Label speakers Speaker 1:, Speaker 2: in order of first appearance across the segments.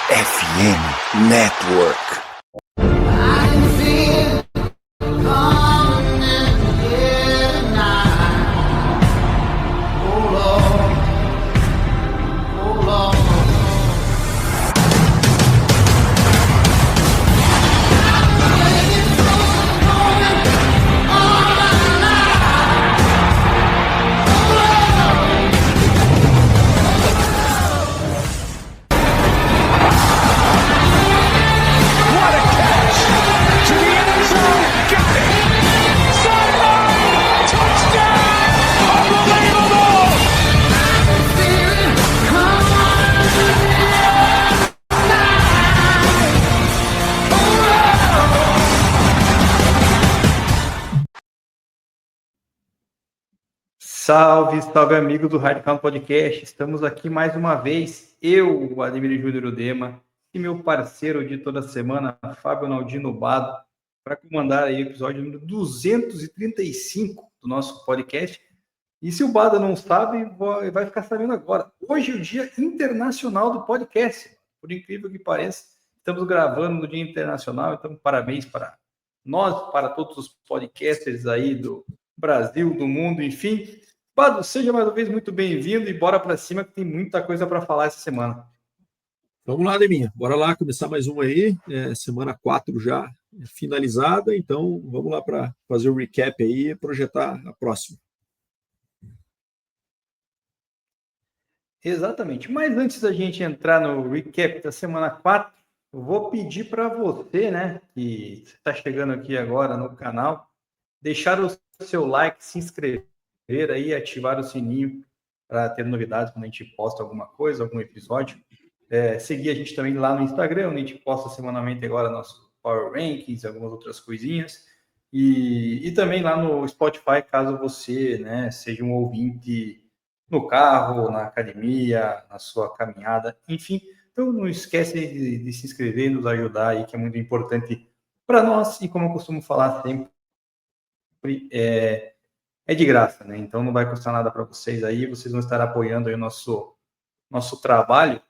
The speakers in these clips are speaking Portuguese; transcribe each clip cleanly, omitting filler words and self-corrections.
Speaker 1: FM Network.
Speaker 2: Salve, salve amigo do Hardcount Podcast, estamos aqui mais uma vez, eu, o Ademir Júnior Udema, e meu parceiro de toda semana, Fábio Naldino Bado, para comandar aí o episódio número 235 do nosso podcast. E se o Bado não sabe, vai ficar sabendo agora. Hoje é o Dia Internacional do Podcast, por incrível que pareça, estamos gravando no Dia Internacional, então parabéns para nós, para todos os podcasters aí do Brasil, do mundo, enfim. Bado, seja mais uma vez muito bem-vindo e bora para cima que tem muita coisa para falar essa semana.
Speaker 3: Vamos lá, Deminha. Bora lá começar mais uma aí. Semana 4 já finalizada, então vamos lá para fazer o recap aí e projetar a próxima.
Speaker 2: Exatamente. Mas antes da gente entrar no recap da semana 4, eu vou pedir para você, né, que está chegando aqui agora no canal, deixar o seu like, se inscrever aí, ativar o sininho para ter novidades quando a gente posta alguma coisa, algum episódio. Seguir a gente também lá no Instagram, onde a gente posta semanalmente agora nosso Power Rankings, algumas outras coisinhas. E também lá no Spotify, caso você, né, seja um ouvinte no carro, na academia, na sua caminhada, enfim. Então não esquece de se inscrever e nos ajudar aí, que é muito importante para nós. E como eu costumo falar sempre, é de graça, né? Então não vai custar nada para vocês aí, vocês vão estar apoiando aí o nosso trabalho.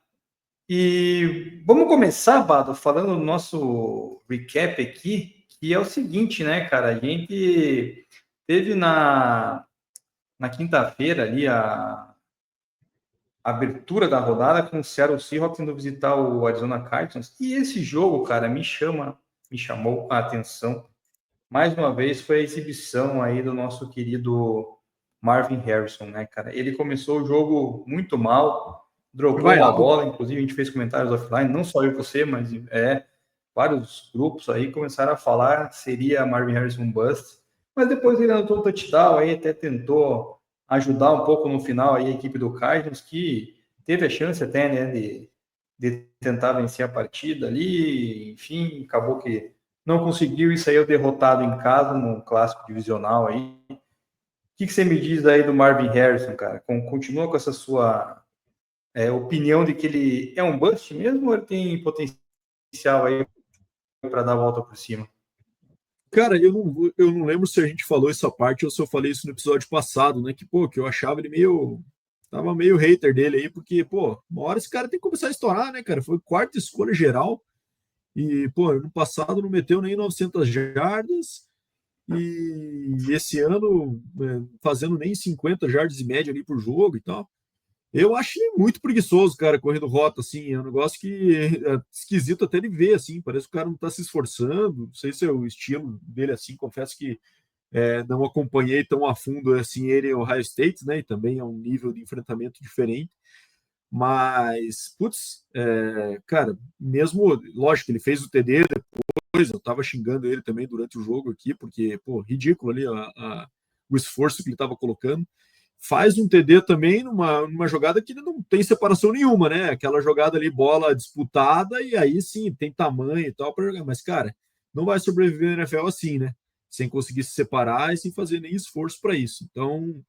Speaker 2: E vamos começar, Bado, falando do nosso recap aqui, que é o seguinte, né, cara? A gente teve na quinta-feira ali a abertura da rodada com o Seattle Seahawks indo visitar o Arizona Cardinals. E esse jogo, cara, me chamou a atenção. Mais uma vez foi a exibição aí do nosso querido Marvin Harrison, né, cara? Ele começou o jogo muito mal, dropou uma bola, inclusive a gente fez comentários offline, não só eu e você, mas vários grupos aí começaram a falar que seria Marvin Harrison bust, mas depois ele anotou o touchdown, aí até tentou ajudar um pouco no final aí a equipe do Cardinals, que teve a chance até, né, de tentar vencer a partida ali, enfim, acabou que não conseguiu e saiu derrotado em casa no clássico divisional aí. O que você me diz aí do Marvin Harrison, cara? Continua com essa sua opinião de que ele é um bust mesmo ou ele tem potencial aí para dar a volta por cima?
Speaker 3: Cara, eu não lembro se a gente falou essa parte ou se eu falei isso no episódio passado, né? Que eu achava ele tava meio hater dele aí, porque, uma hora esse cara tem que começar a estourar, né, cara? Foi quarta escolha geral e, ano passado não meteu nem 900 jardas e esse ano fazendo nem 50 jardas de média ali por jogo e tal. Eu acho ele muito preguiçoso, cara, correndo rota, assim, é um negócio que é esquisito até de ver, assim, parece que o cara não tá se esforçando, não sei se é o estilo dele, assim, confesso que não acompanhei tão a fundo, assim, ele em Ohio State, né, e também é um nível de enfrentamento diferente, mas, cara, mesmo, lógico, ele fez o TD depois, eu tava xingando ele também durante o jogo aqui, porque, ridículo ali o esforço que ele tava colocando, faz um TD também numa jogada que não tem separação nenhuma, né? Aquela jogada ali, bola disputada, e aí sim, tem tamanho e tal para jogar. Mas, cara, não vai sobreviver na NFL assim, né? Sem conseguir se separar e sem fazer nem esforço para isso. Então,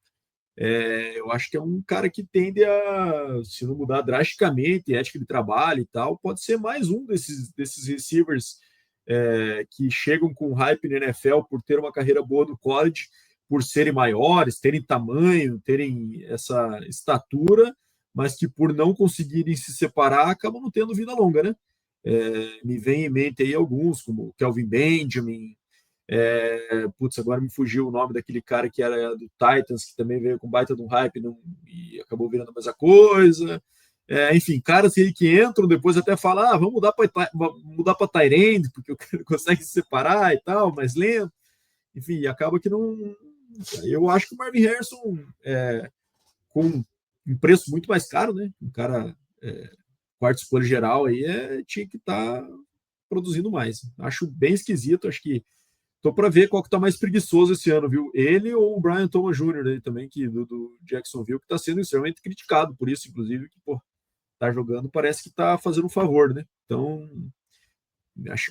Speaker 3: eu acho que é um cara que tende a, se não mudar drasticamente, ética de trabalho e tal, pode ser mais um desses receivers que chegam com hype na NFL por ter uma carreira boa no college, por serem maiores, terem tamanho, terem essa estatura, mas que por não conseguirem se separar, acabam não tendo vida longa, né? Me vem em mente aí alguns, como Kelvin Benjamin, putz, agora me fugiu o nome daquele cara que era do Titans, que também veio com baita de um hype e acabou virando a mesma coisa. Enfim, caras aí que entram, depois até falam, vamos mudar para Tyrande, porque o cara consegue se separar e tal, mais lento. Enfim, acaba que não. Eu acho que o Marvin Harrison, com um preço muito mais caro, né? Um cara quarta escolha geral aí, tinha que estar produzindo mais. Acho bem esquisito, acho que tô para ver qual que tá mais preguiçoso esse ano, viu? Ele ou o Brian Thomas Jr. aí também, que do Jacksonville, que está sendo extremamente criticado por isso, inclusive, que, pô, tá jogando, parece que tá fazendo um favor, né? Então,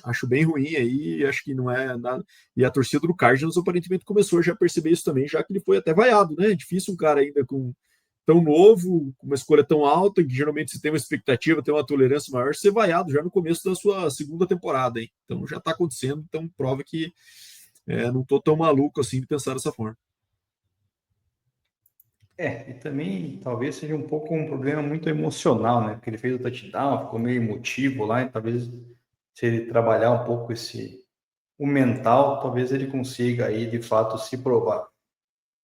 Speaker 3: acho bem ruim aí, acho que não é nada. E a torcida do Cardinals aparentemente começou a já perceber isso também, já que ele foi até vaiado, né? É difícil um cara ainda com tão novo, com uma escolha tão alta, que geralmente se tem uma expectativa, tem uma tolerância maior, ser vaiado já no começo da sua segunda temporada, hein? Então já está acontecendo, então prova que não estou tão maluco assim de pensar dessa forma.
Speaker 2: E também talvez seja um pouco um problema muito emocional, né? Porque ele fez o touchdown, ficou meio emotivo lá, e talvez se ele trabalhar um pouco o mental, talvez ele consiga aí de fato se provar.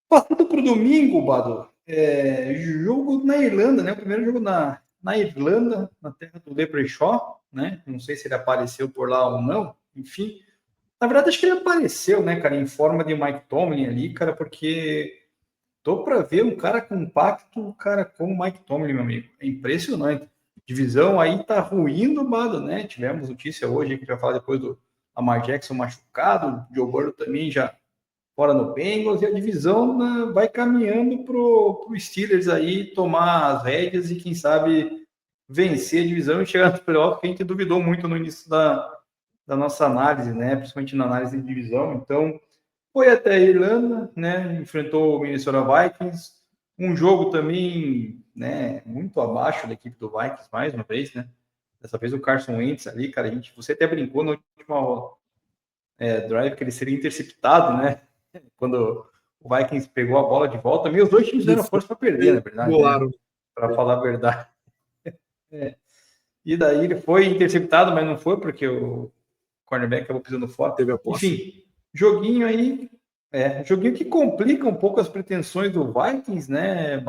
Speaker 2: Passando para o domingo, Bado, jogo na Irlanda, né? O primeiro jogo na Irlanda, na terra do Leprechaun, né? Não sei se ele apareceu por lá ou não, enfim. Na verdade, acho que ele apareceu, né, cara, em forma de Mike Tomlin ali, cara, porque tô para ver um cara compacto, cara, como o Mike Tomlin, meu amigo. É impressionante. Divisão aí tá ruindo, Bado, né? Tivemos notícia hoje que a gente vai falar depois do Lamar Jackson machucado, o Joe Burrow também já fora no Bengals, e a divisão, né, vai caminhando pro Steelers aí tomar as rédeas e quem sabe vencer a divisão e chegar no playoff, que a gente duvidou muito no início da nossa análise, né? Principalmente na análise de divisão. Então, foi até a Irlanda, né? Enfrentou o Minnesota Vikings, um jogo também, né? Muito abaixo da equipe do Vikings, mais uma vez, né? Dessa vez o Carson Wentz ali, cara, você até brincou no último drive que ele seria interceptado, né? Quando o Vikings pegou a bola de volta, meio os dois times deram força para perder, na verdade, né? Para falar a verdade. E daí ele foi interceptado, mas não foi porque o cornerback acabou pisando fora.
Speaker 3: Teve a posse.
Speaker 2: Enfim, joguinho aí, joguinho que complica um pouco as pretensões do Vikings, né,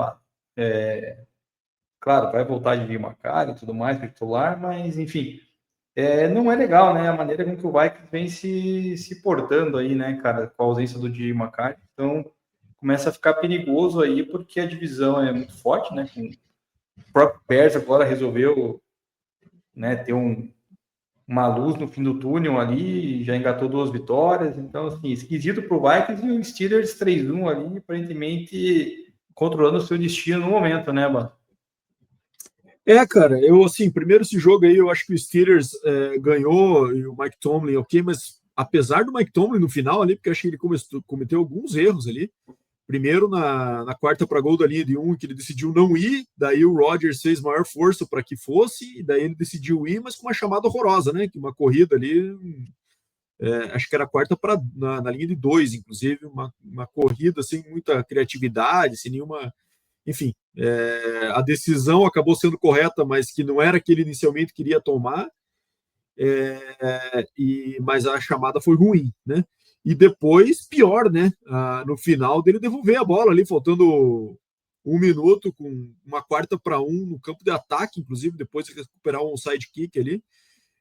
Speaker 2: claro, vai voltar de vir Macari e tudo mais, titular, mas enfim, não é legal, né, a maneira com que o Vikings vem se portando aí, né, cara, com a ausência do Di Macari, então começa a ficar perigoso aí, porque a divisão é muito forte, né, com o próprio Bears agora resolveu, né, ter uma luz no fim do túnel ali, já engatou 2 vitórias, então, assim, esquisito para o Vikings e o Steelers 3-1 ali, aparentemente controlando o seu destino no momento, né, Bado?
Speaker 3: Cara, eu, assim, primeiro esse jogo aí, eu acho que o Steelers ganhou e o Mike Tomlin, ok, mas apesar do Mike Tomlin no final ali, porque eu acho que ele cometeu alguns erros ali, primeiro na quarta para gol da linha de que ele decidiu não ir, daí o Rodgers fez maior força para que fosse, e daí ele decidiu ir, mas com uma chamada horrorosa, né? Que uma corrida ali, acho que era a quarta na linha de 2, inclusive, uma corrida sem muita criatividade, sem nenhuma. Enfim, a decisão acabou sendo correta, mas que não era que ele inicialmente queria tomar, mas a chamada foi ruim, né? E depois, pior, né? No final dele devolver a bola ali, faltando 1 minuto, com uma quarta para no campo de ataque, inclusive, depois de recuperar um onside kick ali,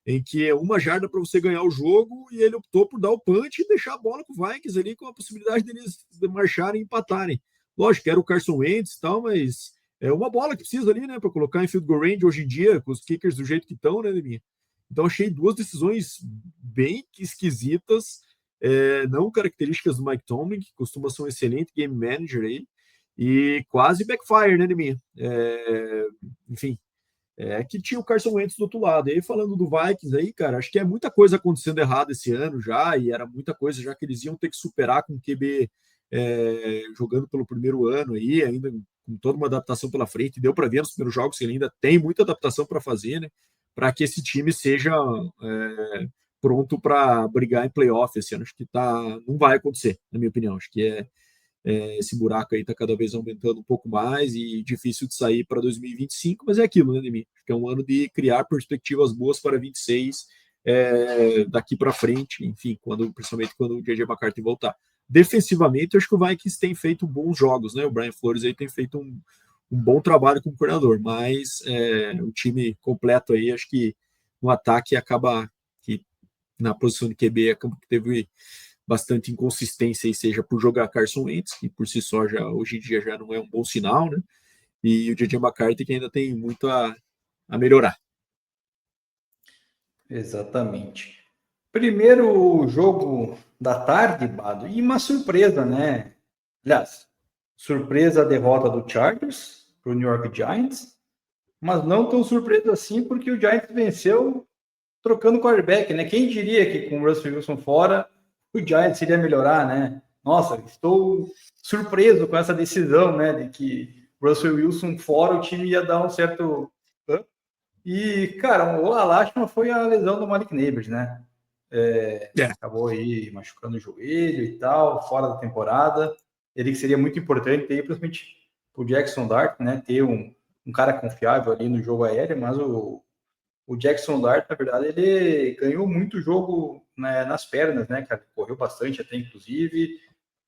Speaker 3: em que é 1 jarda para você ganhar o jogo, e ele optou por dar o punch e deixar a bola com o Vikings ali, com a possibilidade deles marcharem e empatarem. Lógico que era o Carson Wentz e tal, mas é uma bola que precisa ali, né, para colocar em field goal range hoje em dia, com os kickers do jeito que estão, né, Leminha? Então achei 2 decisões bem esquisitas, não características do Mike Tomlin, que costuma ser um excelente game manager aí, e quase backfire, né, Leminha? Enfim, que tinha o Carson Wentz do outro lado. E aí, falando do Vikings aí, cara, acho que é muita coisa acontecendo errado esse ano já, e era muita coisa já que eles iam ter que superar com o QB jogando pelo primeiro ano aí, ainda com toda uma adaptação pela frente. Deu para ver nos primeiros jogos que ele ainda tem muita adaptação para fazer, né? Para que esse time seja pronto para brigar em playoff esse ano. Acho que não vai acontecer, na minha opinião. Acho que Esse buraco aí está cada vez aumentando um pouco mais e difícil de sair para 2025, mas é aquilo, né, Nemi? Que é um ano de criar perspectivas boas para 26, daqui para frente, enfim, principalmente quando o J.J. McCarthy voltar. Defensivamente, eu acho que o Vikings tem feito bons jogos, né? O Brian Flores aí tem feito um bom trabalho como coordenador, mas o time completo aí, acho que no ataque acaba que na posição de QB acaba que teve bastante inconsistência, seja por jogar Carson Wentz, que por si só já hoje em dia já não é um bom sinal, né? E o J.J. McCarthy que ainda tem muito a melhorar.
Speaker 2: Exatamente. Primeiro jogo da tarde, Bado, e uma surpresa, né? Aliás, surpresa a derrota do Chargers para o New York Giants, mas não tão surpresa assim, porque o Giants venceu trocando quarterback, né? Quem diria que com o Russell Wilson fora, o Giants iria melhorar, né? Nossa, estou surpreso com essa decisão, né? De que Russell Wilson fora, o time ia dar um certo... E, cara, a lástima foi a lesão do Malik Neighbors, né? Acabou aí machucando o joelho e tal, fora da temporada. Ele que seria muito importante ter, principalmente o Jackson Dart, né? Ter um cara confiável ali no jogo aéreo, mas o Jackson Dart, na verdade, ele ganhou muito jogo, né, nas pernas, né, cara? Correu bastante até, inclusive,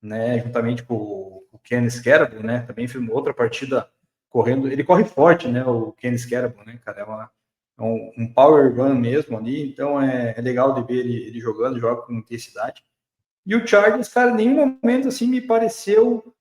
Speaker 2: né? Juntamente com o Ken Scaraby, né? Também fez uma outra partida correndo. Ele corre forte, né? O Ken Scaraby, né, cara? É um power run mesmo ali, então é legal de ver ele jogando, joga com intensidade. E o Chargers, cara, em nenhum momento assim me pareceu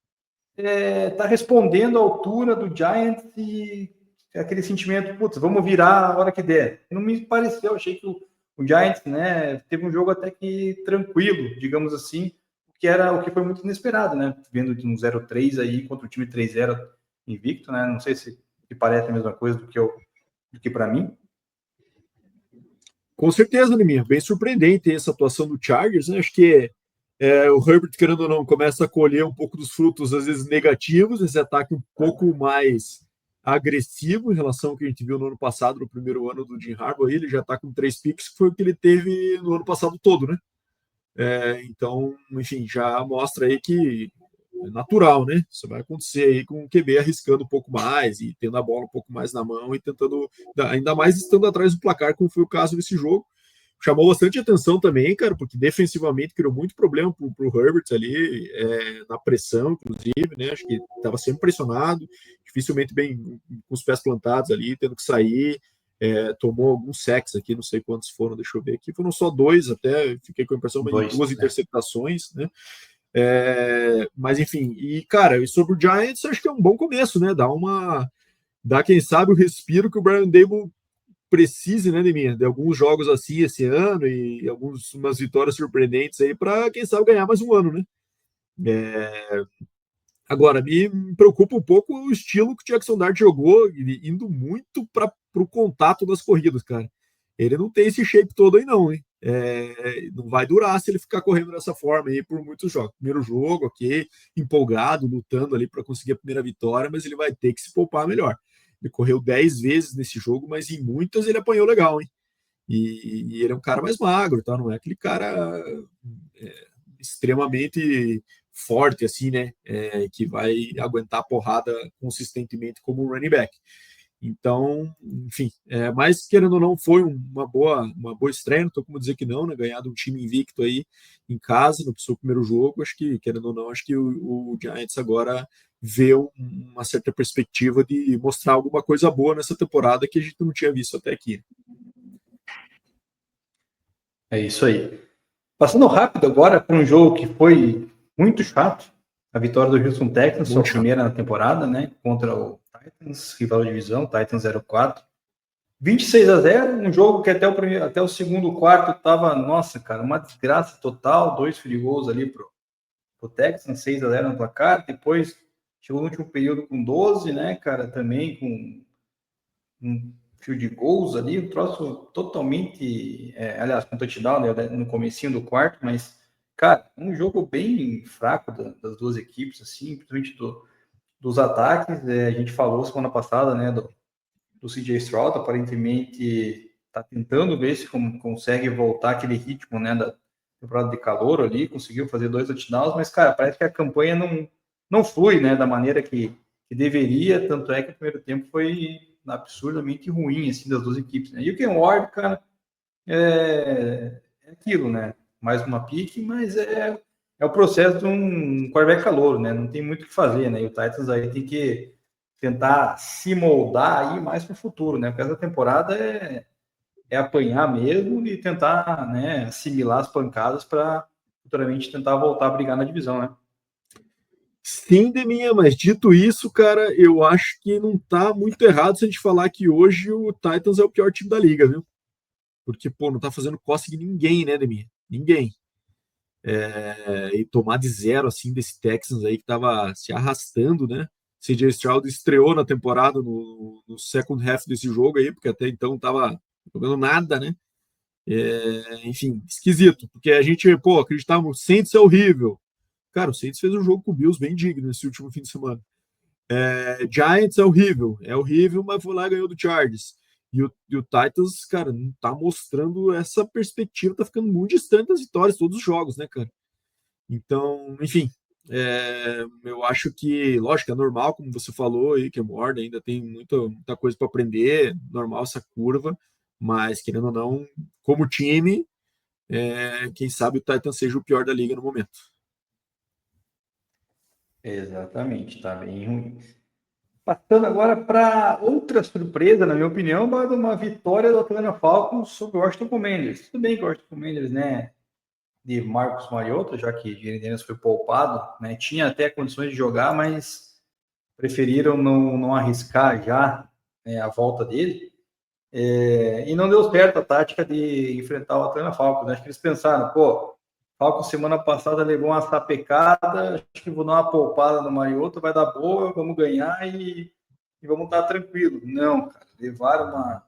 Speaker 2: tá respondendo à altura do Giants e aquele sentimento, putz, vamos virar a hora que der. Não me pareceu, achei que o Giants, né, teve um jogo até que tranquilo, digamos assim, o que foi muito inesperado, né? Vendo de um 0-3 aí contra o time 3-0 invicto, né? Não sei se parece a mesma coisa do que para mim.
Speaker 3: Com certeza, Neminha, bem surpreendente essa atuação do Chargers, né? Acho que o Herbert, querendo ou não, começa a colher um pouco dos frutos, às vezes negativos, esse ataque um pouco mais agressivo em relação ao que a gente viu no ano passado, no primeiro ano do Jim Harbaugh. Ele já está com 3 picks, que foi o que ele teve no ano passado todo, né? Então, enfim, já mostra aí que é natural, né? Isso vai acontecer aí com o QB arriscando um pouco mais e tendo a bola um pouco mais na mão e tentando, ainda mais estando atrás do placar, como foi o caso nesse jogo. Chamou bastante atenção também, cara, porque defensivamente criou muito problema pro Herbert ali, na pressão, inclusive, né? Acho que estava sempre pressionado, dificilmente bem com os pés plantados ali, tendo que sair. Tomou alguns sacks aqui, não sei quantos foram, deixa eu ver aqui. Foram só 2, até fiquei com a impressão de 2 interceptações, né? Mas enfim, e cara, sobre o Giants, acho que é um bom começo, né? Dá quem sabe o respiro que o Brian Daboll precise, né, de alguns jogos assim esse ano e umas vitórias surpreendentes aí para quem sabe ganhar mais um ano, né? Agora, me preocupa um pouco o estilo que o Jackson Dart jogou, indo muito para o contato das corridas, cara. Ele não tem esse shape todo aí, não, hein? Não vai durar se ele ficar correndo dessa forma aí por muitos jogos. Primeiro jogo, ok, empolgado, lutando ali para conseguir a primeira vitória, mas ele vai ter que se poupar melhor. Ele correu 10 vezes nesse jogo, mas em muitas ele apanhou legal, hein? E ele é um cara mais magro, tá? Não é aquele cara extremamente forte, assim, né? Que vai aguentar a porrada consistentemente como um running back. Então, enfim, mas querendo ou não, foi uma boa estreia, não estou como dizer que não, né? Ganhar de um time invicto aí em casa, no seu primeiro jogo, acho que, querendo ou não, acho que o Giants agora vê uma certa perspectiva de mostrar alguma coisa boa nessa temporada que a gente não tinha visto até aqui.
Speaker 2: É isso aí. Passando rápido agora para um jogo que foi muito chato, a vitória do Houston Texans, sua primeira na temporada, né, contra o Titans, rival de divisão, Titans 04. 26-0, um jogo que até o segundo quarto estava, nossa, cara, uma desgraça total, 2 field goals ali pro Texans, 6-0 no placar, depois chegou no último período com 12, né, cara, também com um field goals ali, um troço totalmente, aliás, com touchdown, né, no comecinho do quarto, mas, cara, um jogo bem fraco das duas equipes, assim, principalmente dos ataques. A gente falou semana passada, né, do CJ Stroud, aparentemente está tentando ver se consegue voltar aquele ritmo, né, da temporada de calor ali, conseguiu fazer 2 touchdowns, mas, cara, parece que a campanha não flui, né, da maneira que deveria, tanto é que o primeiro tempo foi absurdamente ruim, assim, das duas equipes, né? E o Ken Ward, cara, é aquilo, né? Mais uma pique, mas é o processo de um quarterback calouro, né? Não tem muito o que fazer, né? E o Titans aí tem que tentar se moldar aí mais para o futuro, né? Porque essa temporada é apanhar mesmo e tentar, né, assimilar as pancadas para futuramente tentar voltar a brigar na divisão, né?
Speaker 3: Sim, Deminha, mas dito isso, cara, eu acho que não tá muito errado se a gente falar que hoje o Titans é o pior time da liga, viu? Porque, pô, não tá fazendo costa de ninguém, né, Deminha? Ninguém. E tomar de zero, assim, desse Texans aí que tava se arrastando, né? CJ Stroud estreou na temporada no second half desse jogo aí, porque até então tava jogando nada, né? Enfim, esquisito, porque a gente, pô, acreditava, o Saints é horrível. Cara, o Saints fez um jogo com o Bills bem digno nesse último fim de semana. Giants é horrível, mas foi lá e ganhou do Chargers. E o Titans, cara, não tá mostrando essa perspectiva, tá ficando muito distante das vitórias todos os jogos, né, cara? Então, enfim, eu acho que, lógico, é normal, como você falou aí, que a Morda ainda tem muita coisa para aprender, normal essa curva, mas querendo ou não, como time, quem sabe o Titans seja o pior da liga no momento.
Speaker 2: Exatamente, tá bem ruim. Passando agora para outra surpresa, na minha opinião, uma vitória do Atlanta Falcons sobre o Washington Commanders. Tudo bem que o Washington Commanders, né, de Marcus Mariota, já que Jalen Daniels foi poupado, né, tinha até condições de jogar, mas preferiram não arriscar já, né, a volta dele. E não deu certo a tática de enfrentar o Atlanta Falcons. Né? Acho que eles pensaram, pô, Falcons semana passada levou uma sapecada, acho que vou dar uma poupada no Mariota, vai dar boa, vamos ganhar e vamos estar tranquilo. Não, cara, levaram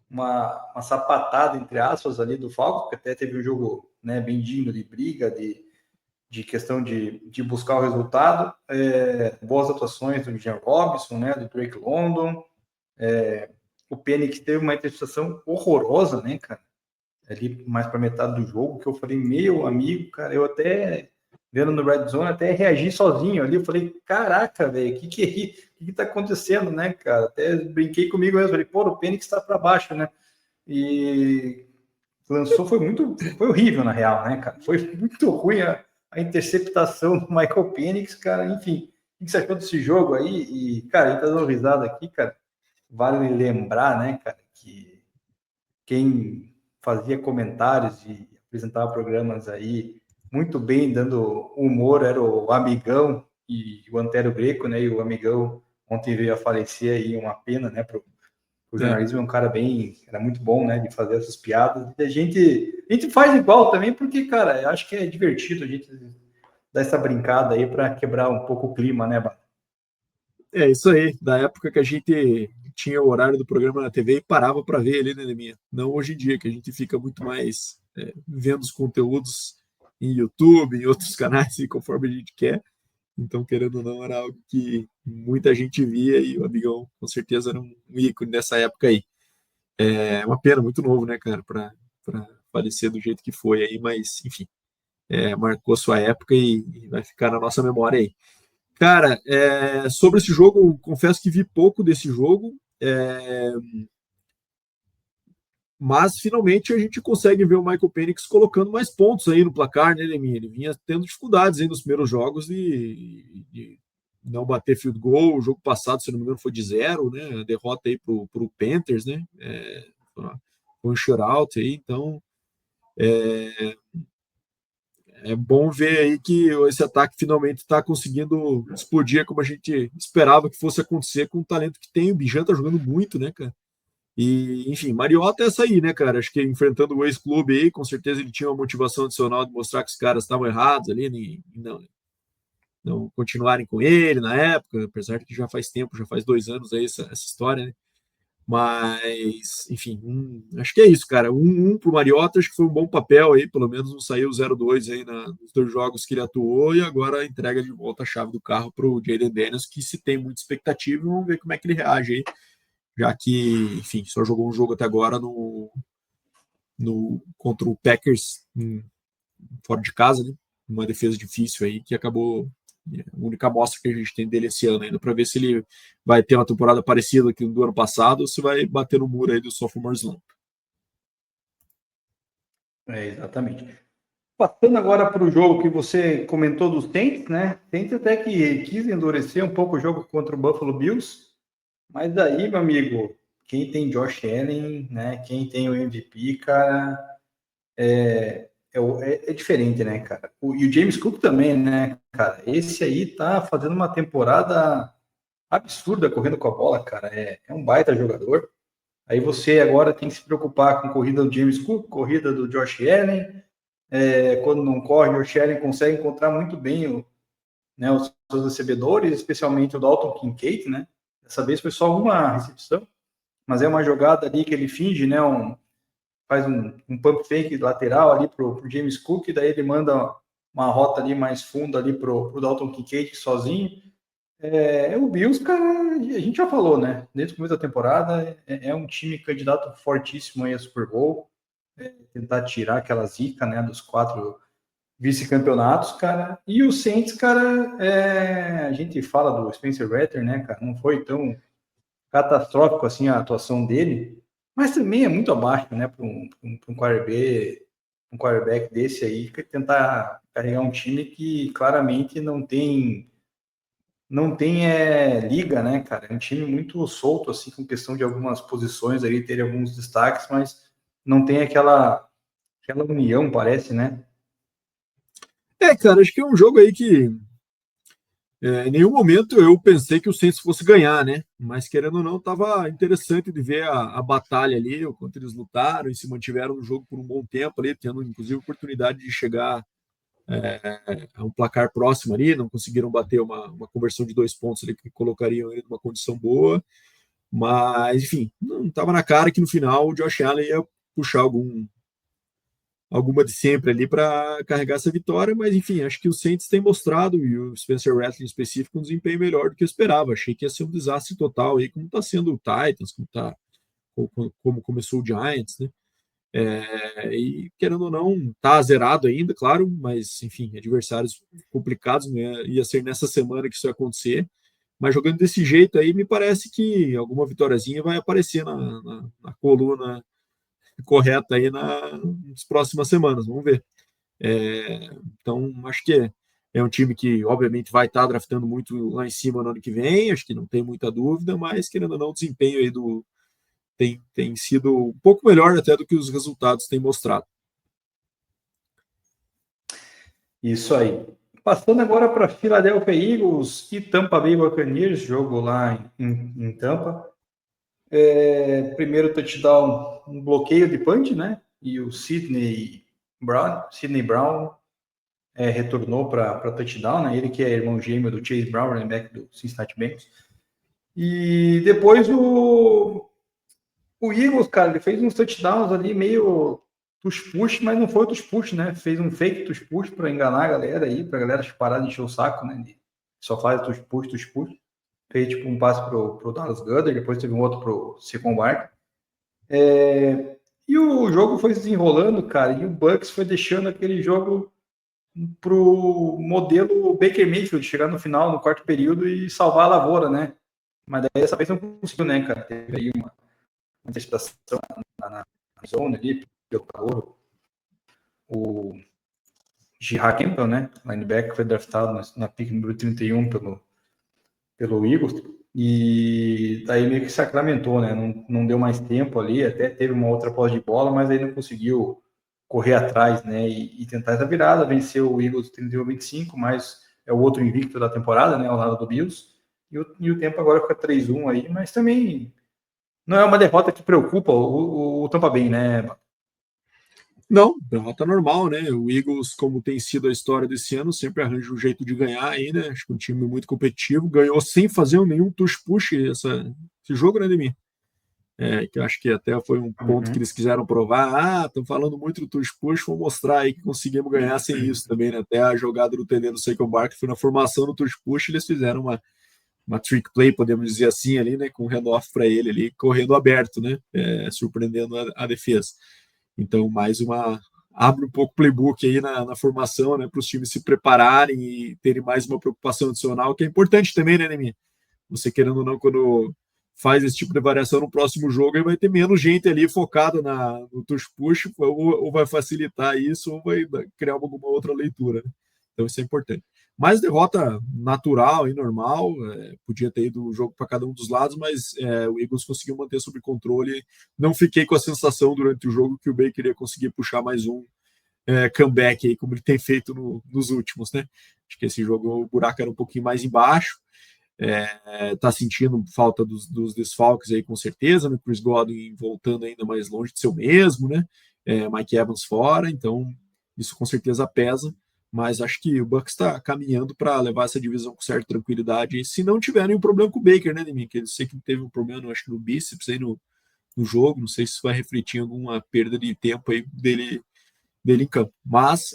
Speaker 2: uma sapatada, entre aspas, ali do Falcons, que até teve um jogo, né, bem digno de briga, de questão de buscar o resultado. Boas atuações do Jean Robinson, né, do Drake London. O Penix teve uma interceptação horrorosa, né, cara? Ali mais para metade do jogo, que eu falei, meu amigo, cara, eu até vendo no Red Zone, até reagi sozinho ali, eu falei, caraca, velho, que tá acontecendo, né, cara? Até brinquei comigo mesmo, falei, pô, o Penix tá para baixo, né? E lançou, foi horrível na real, né, cara? Foi muito ruim a interceptação do Michael Penix, cara, enfim. O que você achou desse jogo aí? E, cara, a gente tá dando risada aqui, cara. Vale lembrar, né, cara, que quem fazia comentários e apresentava programas aí muito bem, dando humor, era o Amigão e o Antero Greco, né? E o Amigão ontem veio a falecer aí, uma pena, né? O jornalismo é um cara era muito bom, né? De fazer essas piadas. E a gente faz igual também, porque, cara, eu acho que é divertido a gente dar essa brincada aí para quebrar um pouco o clima, né, Bá?
Speaker 3: É isso aí, da época que a gente tinha o horário do programa na TV e parava para ver ali, né, Leminha? Não hoje em dia, que a gente fica muito mais vendo os conteúdos em YouTube, em outros canais, e conforme a gente quer. Então, querendo ou não, era algo que muita gente via e o Amigão com certeza era um ícone dessa época aí. É uma pena, muito novo, né, cara, para falecer do jeito que foi aí, mas enfim, marcou sua época e vai ficar na nossa memória aí. Cara, sobre esse jogo, confesso que vi pouco desse jogo, mas finalmente a gente consegue ver o Michael Penix colocando mais pontos aí no placar, né, Leminha? Ele vinha tendo dificuldades aí nos primeiros jogos de não bater field goal. O jogo passado, se não me engano, foi de 0, né? A derrota aí pro Panthers, né? Foi um shutout aí, então é bom ver aí que esse ataque finalmente está conseguindo explodir como a gente esperava que fosse acontecer com o talento que tem. O Bijan tá jogando muito, né, cara? E, enfim, Mariota é essa aí, né, cara? Acho que enfrentando o ex-clube aí, com certeza ele tinha uma motivação adicional de mostrar que os caras estavam errados ali, e não continuarem com ele na época, apesar de que já faz tempo, já faz 2 anos aí essa história, né? Mas, enfim, acho que é isso, cara. Pro Mariota, acho que foi um bom papel aí, pelo menos não saiu 0-2 aí nos 2 jogos que ele atuou, e agora entrega de volta a chave do carro pro Jayden Daniels, que se tem muita expectativa, vamos ver como é que ele reage aí, já que, enfim, só jogou um jogo até agora contra o Packers, fora de casa, né? Uma defesa difícil aí que acabou É a única amostra que a gente tem dele esse ano ainda, para ver se ele vai ter uma temporada parecida que do ano passado ou se vai bater no muro aí do sophomore slump.
Speaker 2: Exatamente. Passando agora para o jogo que você comentou dos Saints, né? Saints até que quis endurecer um pouco o jogo contra o Buffalo Bills, mas daí, meu amigo, quem tem Josh Allen, né? Quem tem o MVP, cara, é diferente, né, cara? E o James Cook também, né, cara? Esse aí tá fazendo uma temporada absurda correndo com a bola, cara. É um baita jogador. Aí você agora tem que se preocupar com a corrida do James Cook, corrida do Josh Allen. Quando não corre, o Josh Allen consegue encontrar muito bem os seus recebedores, especialmente o Dalton Kincaid, né? Dessa vez foi só uma recepção, mas é uma jogada ali que ele finge, né? Faz um pump fake lateral ali pro James Cook, daí ele manda uma rota ali mais funda ali pro Dalton Kincaid sozinho. O Bills, cara, a gente já falou, né? Desde o começo da temporada, é um time candidato fortíssimo aí a Super Bowl, tentar tirar aquela zica, né, dos 4 vice-campeonatos, cara. E o Saints, cara, a gente fala do Spencer Rattler, né, cara? Não foi tão catastrófico assim a atuação dele, mas também é muito abaixo, né, para um quarterback desse aí, que tentar carregar um time que claramente não tem liga, né, cara? É um time muito solto, assim, com questão de algumas posições ali, ter alguns destaques, mas não tem aquela união, parece, né?
Speaker 3: Cara, acho que é um jogo aí que em nenhum momento eu pensei que o Saints fosse ganhar, né? Mas querendo ou não, estava interessante de ver a batalha ali, o quanto eles lutaram e se mantiveram no jogo por um bom tempo ali, tendo inclusive oportunidade de chegar a um placar próximo ali, não conseguiram bater uma conversão de 2 pontos ali que colocariam ele numa condição boa, mas enfim, não estava na cara que no final o Josh Allen ia puxar alguma de sempre ali para carregar essa vitória, mas enfim, acho que o Saints tem mostrado, e o Spencer Rattler em específico, um desempenho melhor do que eu esperava. Achei que ia ser um desastre total aí, como está sendo o Titans, como começou o Giants, né? E querendo ou não, tá zerado ainda, claro, mas enfim, adversários complicados, né? Ia ser nessa semana que isso ia acontecer. Mas jogando desse jeito aí, me parece que alguma vitóriazinha vai aparecer na coluna correta aí nas próximas semanas. Vamos ver. Então, acho que é um time que, obviamente, vai estar draftando muito lá em cima no ano que vem, acho que não tem muita dúvida, mas, querendo ou não, o desempenho aí tem sido um pouco melhor até do que os resultados têm mostrado.
Speaker 2: Isso aí. Passando agora para Philadelphia Eagles e Tampa Bay Buccaneers, jogo lá em Tampa. Primeiro touchdown, um bloqueio de punch, né? E o Sidney Brown retornou para touchdown, né? Ele que é irmão gêmeo do Chase Brown, running back do Cincinnati Bengals. E depois o Eagles, cara, ele fez uns touchdowns ali meio tush-push, mas não foi tush-push, né? Fez um fake tush-push para enganar a galera aí, para a galera parar de encher o saco, né? Só faz tush-push, tush-push. Fez tipo um passe pro Dallas Goedert, depois teve um outro pro Saquon Barkley. E o jogo foi se desenrolando, cara, e o Bucks foi deixando aquele jogo pro modelo Baker Mayfield chegar no final, no quarto período e salvar a lavoura, né? Mas daí dessa vez não conseguiu, né, cara? Teve aí uma interceptação na zona ali, pelo calor. O Jihad Campbell, né? Linebacker, foi draftado na pick número 31 pelo Eagles. E daí meio que sacramentou, né? Não deu mais tempo ali, até teve uma outra posse de bola, mas aí não conseguiu correr atrás, né? E tentar essa virada, venceu o Eagles 31-25, mas é o outro invicto da temporada, né? Ao lado do Bills. E o tempo agora fica 3-1 aí, mas também não é uma derrota que preocupa o Tampa Bay, né?
Speaker 3: Não, derrota normal, né? O Eagles, como tem sido a história desse ano, sempre arranja um jeito de ganhar aí, né? Acho que um time muito competitivo, ganhou sem fazer nenhum tush-push esse jogo, né, Demi? Que eu acho que até foi um ponto que eles quiseram provar. Estão falando muito do tush-push, vou mostrar aí que conseguimos ganhar sem isso também, né? Até a jogada do TD do Saquon Barkley foi na formação do tush-push, eles fizeram uma trick play, podemos dizer assim, ali, né? Com um handoff para ele ali, correndo aberto, né? Surpreendendo a defesa. Então, mais uma abre um pouco o playbook aí na formação, né, para os times se prepararem e terem mais uma preocupação adicional, que é importante também, né, Neminha? Você querendo ou não, quando faz esse tipo de variação no próximo jogo, aí vai ter menos gente ali focada no push-push, ou vai facilitar isso, ou vai criar alguma outra leitura, né? Então isso é importante. Mas derrota natural e normal, podia ter ido o jogo para cada um dos lados, mas o Eagles conseguiu manter sob controle. Não fiquei com a sensação durante o jogo que o Baker ia conseguir puxar mais um comeback aí, como ele tem feito nos últimos, né? Acho que esse jogo o buraco era um pouquinho mais embaixo. Tá sentindo falta dos desfalques aí com certeza, né? Chris Godwin voltando ainda mais longe de seu mesmo, né? Mike Evans fora, então isso com certeza pesa, mas acho que o Bucks está caminhando para levar essa divisão com certa tranquilidade, e se não tiver nenhum problema com o Baker, né, Nemir? Que eu sei que teve um problema, acho que no bíceps aí no jogo, não sei se isso vai refletir em alguma perda de tempo aí dele em campo, mas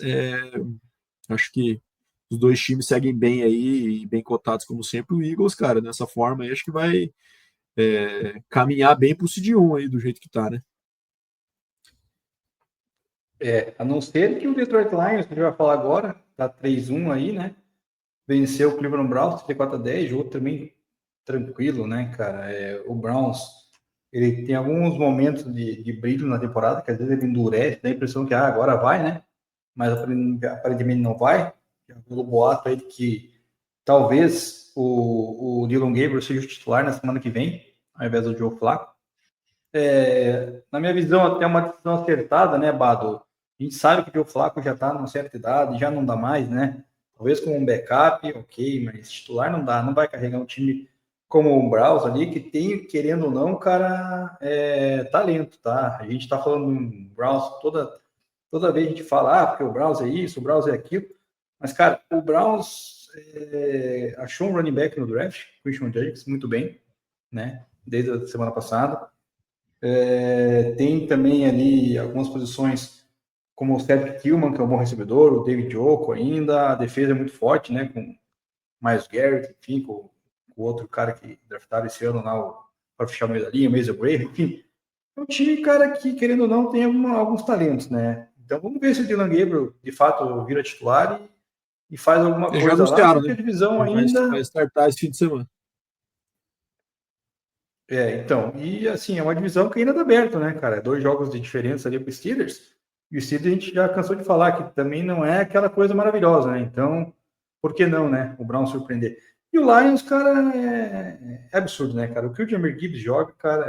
Speaker 3: acho que os dois times seguem bem aí, bem cotados como sempre. O Eagles, cara, dessa forma aí, acho que vai caminhar bem pro Seed 1 aí, do jeito que tá, né?
Speaker 2: A não ser que o Detroit Lions, que a gente vai falar agora, tá 3-1 aí, né? Venceu o Cleveland Browns, 34-10, jogo também tranquilo, né, cara? O Browns, ele tem alguns momentos de brilho na temporada, que às vezes ele endurece, dá a impressão que agora vai, né? Mas aparentemente não vai. Pelo boato aí de que talvez o Dylan Gabriel seja o titular na semana que vem, ao invés do Joe Flacco. Na minha visão, até uma decisão acertada, né, Bado? A gente sabe que o Joe Flacco já está numa certa idade, já não dá mais, né? Talvez como um backup, ok, mas titular não dá, não vai carregar um time como o Browns ali, que tem, querendo ou não, cara, talento, tá? A gente está falando do Browns, toda vez a gente fala, porque o Browns é isso, o Browns é aquilo, mas, cara, o Browns achou um running back no draft, Christian Jacobs, muito bem, né? Desde a semana passada. Tem também ali algumas posições como o Cedric Tillman, que é um bom recebedor, o David Ojoko ainda, a defesa é muito forte, né, com Myles Garrett, enfim, com o outro cara que draftaram esse ano lá, para fechar o meio da linha, o Mason Graham, enfim. É um time, cara, que, querendo ou não, tem alguns talentos, né? Então vamos ver se o Dylan Gabriel, de fato, vira titular e faz alguma
Speaker 3: Já
Speaker 2: coisa lá,
Speaker 3: anunciaram,
Speaker 2: porque
Speaker 3: né?
Speaker 2: a divisão
Speaker 3: Já vai
Speaker 2: ainda...
Speaker 3: startar esse fim de semana.
Speaker 2: Então, e assim, é uma divisão que ainda tá aberta, né, cara? 2 jogos de diferença ali para os Steelers. E o Steelers a gente já cansou de falar que também não é aquela coisa maravilhosa, né? Então, por que não, né? O Brown surpreender. E o Lions, cara, é absurdo, né, cara? O que o Jahmyr Gibbs joga, cara,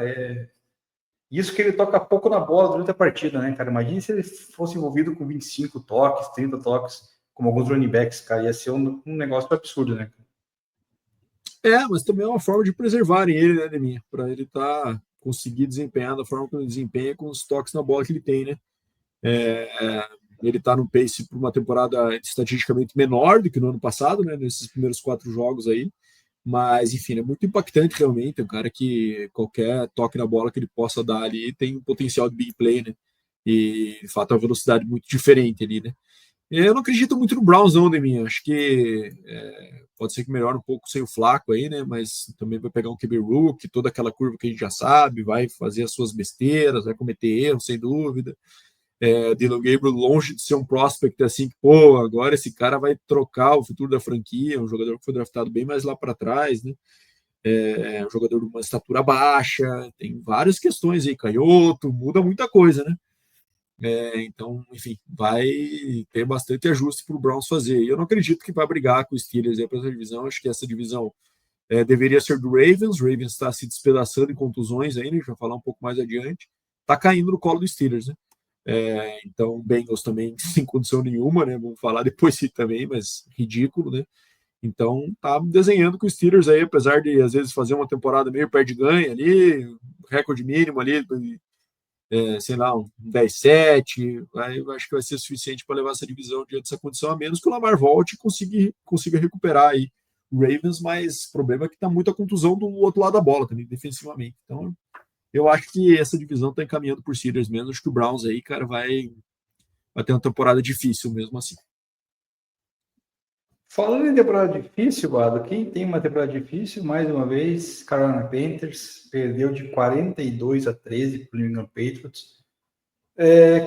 Speaker 2: isso que ele toca pouco na bola durante a partida, né, cara? Imagina se ele fosse envolvido com 25 toques, 30 toques, como alguns running backs, cara. Ia ser um negócio absurdo, né?
Speaker 3: Mas também é uma forma de preservarem ele, né, Neminha? Para ele conseguir desempenhar da forma que ele desempenha com os toques na bola que ele tem, né? Ele está no pace para uma temporada estatisticamente menor do que no ano passado, né? Nesses primeiros 4 jogos aí. Mas, enfim, é muito impactante realmente. É um cara que qualquer toque na bola que ele possa dar ali tem um potencial de big play, né? E, de fato, é uma velocidade muito diferente ali, né? Eu não acredito muito no Browns, não, Deminha. Acho que pode ser que melhore um pouco sem o Flaco aí, né? Mas também vai pegar um QB Rook, toda aquela curva que a gente já sabe, vai fazer as suas besteiras, vai cometer erros, sem dúvida. Dylan Gabriel longe de ser um prospect assim, pô, agora esse cara vai trocar o futuro da franquia, um jogador que foi draftado bem mais lá para trás, né? Um jogador de uma estatura baixa, tem várias questões aí, canhoto, muda muita coisa, né? Então, enfim, vai ter bastante ajuste para o Browns fazer. E eu não acredito que vai brigar com os Steelers para essa divisão. Acho que essa divisão deveria ser do Ravens. O Ravens está se despedaçando em contusões ainda, a gente vai falar um pouco mais adiante. Está caindo no colo dos Steelers, né? Então, o Bengals também sem condição nenhuma, né? Vamos falar depois também, mas ridículo, né? Então, tá desenhando com os Steelers aí, apesar de às vezes fazer uma temporada meio perde-ganha ali, recorde mínimo ali, sei lá, um 10-7, acho que vai ser suficiente para levar essa divisão diante dessa condição, a menos que o Lamar volte e consiga recuperar aí o Ravens, mas o problema é que está muita contusão do outro lado da bola também, defensivamente. Então, eu acho que essa divisão está encaminhando por Steelers mesmo. Acho que o Browns aí, cara, vai ter uma temporada difícil mesmo assim.
Speaker 2: Falando em temporada difícil, Bado, quem tem uma temporada difícil, mais uma vez, Carolina Panthers perdeu de 42-13 para o New England Patriots.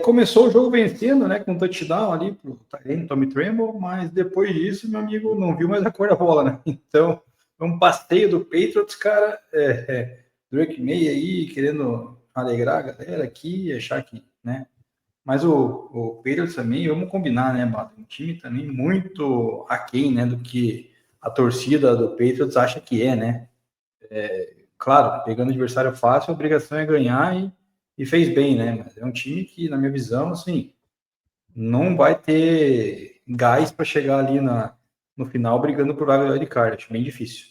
Speaker 2: Começou o jogo vencendo, né, com um touchdown ali pro Tommy Tremble, mas depois disso, meu amigo não viu mais a cor da bola, né? Então, foi um passeio do Patriots, cara. Drake May aí querendo alegrar a galera aqui, achar que, né? Mas o Patriots também, vamos combinar, né, Bato? Um time também muito aquém, né, do que a torcida do Patriots acha que é, né? Claro, pegando adversário fácil, a obrigação é ganhar e fez bem, né? Mas é um time que, na minha visão, assim, não vai ter gás para chegar ali no final brigando por vaga de card. Acho bem difícil.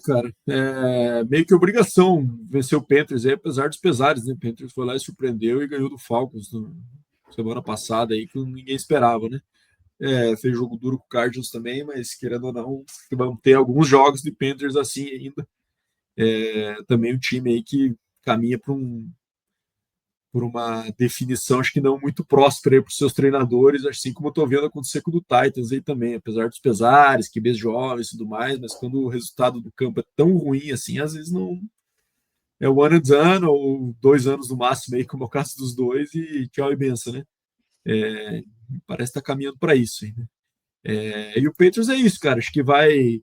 Speaker 3: Cara, meio que obrigação vencer o Panthers aí, apesar dos pesares, né? O Panthers foi lá e surpreendeu e ganhou do Falcons semana passada aí, que ninguém esperava, né? Fez jogo duro com o Cardinals também, mas querendo ou não, vamos ter alguns jogos de Panthers assim ainda. Também um time aí que caminha por uma definição, acho que não muito próspera para os seus treinadores, assim como eu estou vendo acontecer com o do Titans aí também, apesar dos pesares, que QBs jovens e tudo mais, mas quando o resultado do campo é tão ruim assim, às vezes não é um ano de ano ou 2 anos no máximo aí, como é o caso dos dois, e tchau e benção, né? Parece estar caminhando para isso aí, né? E o Patriots é isso, cara, acho que vai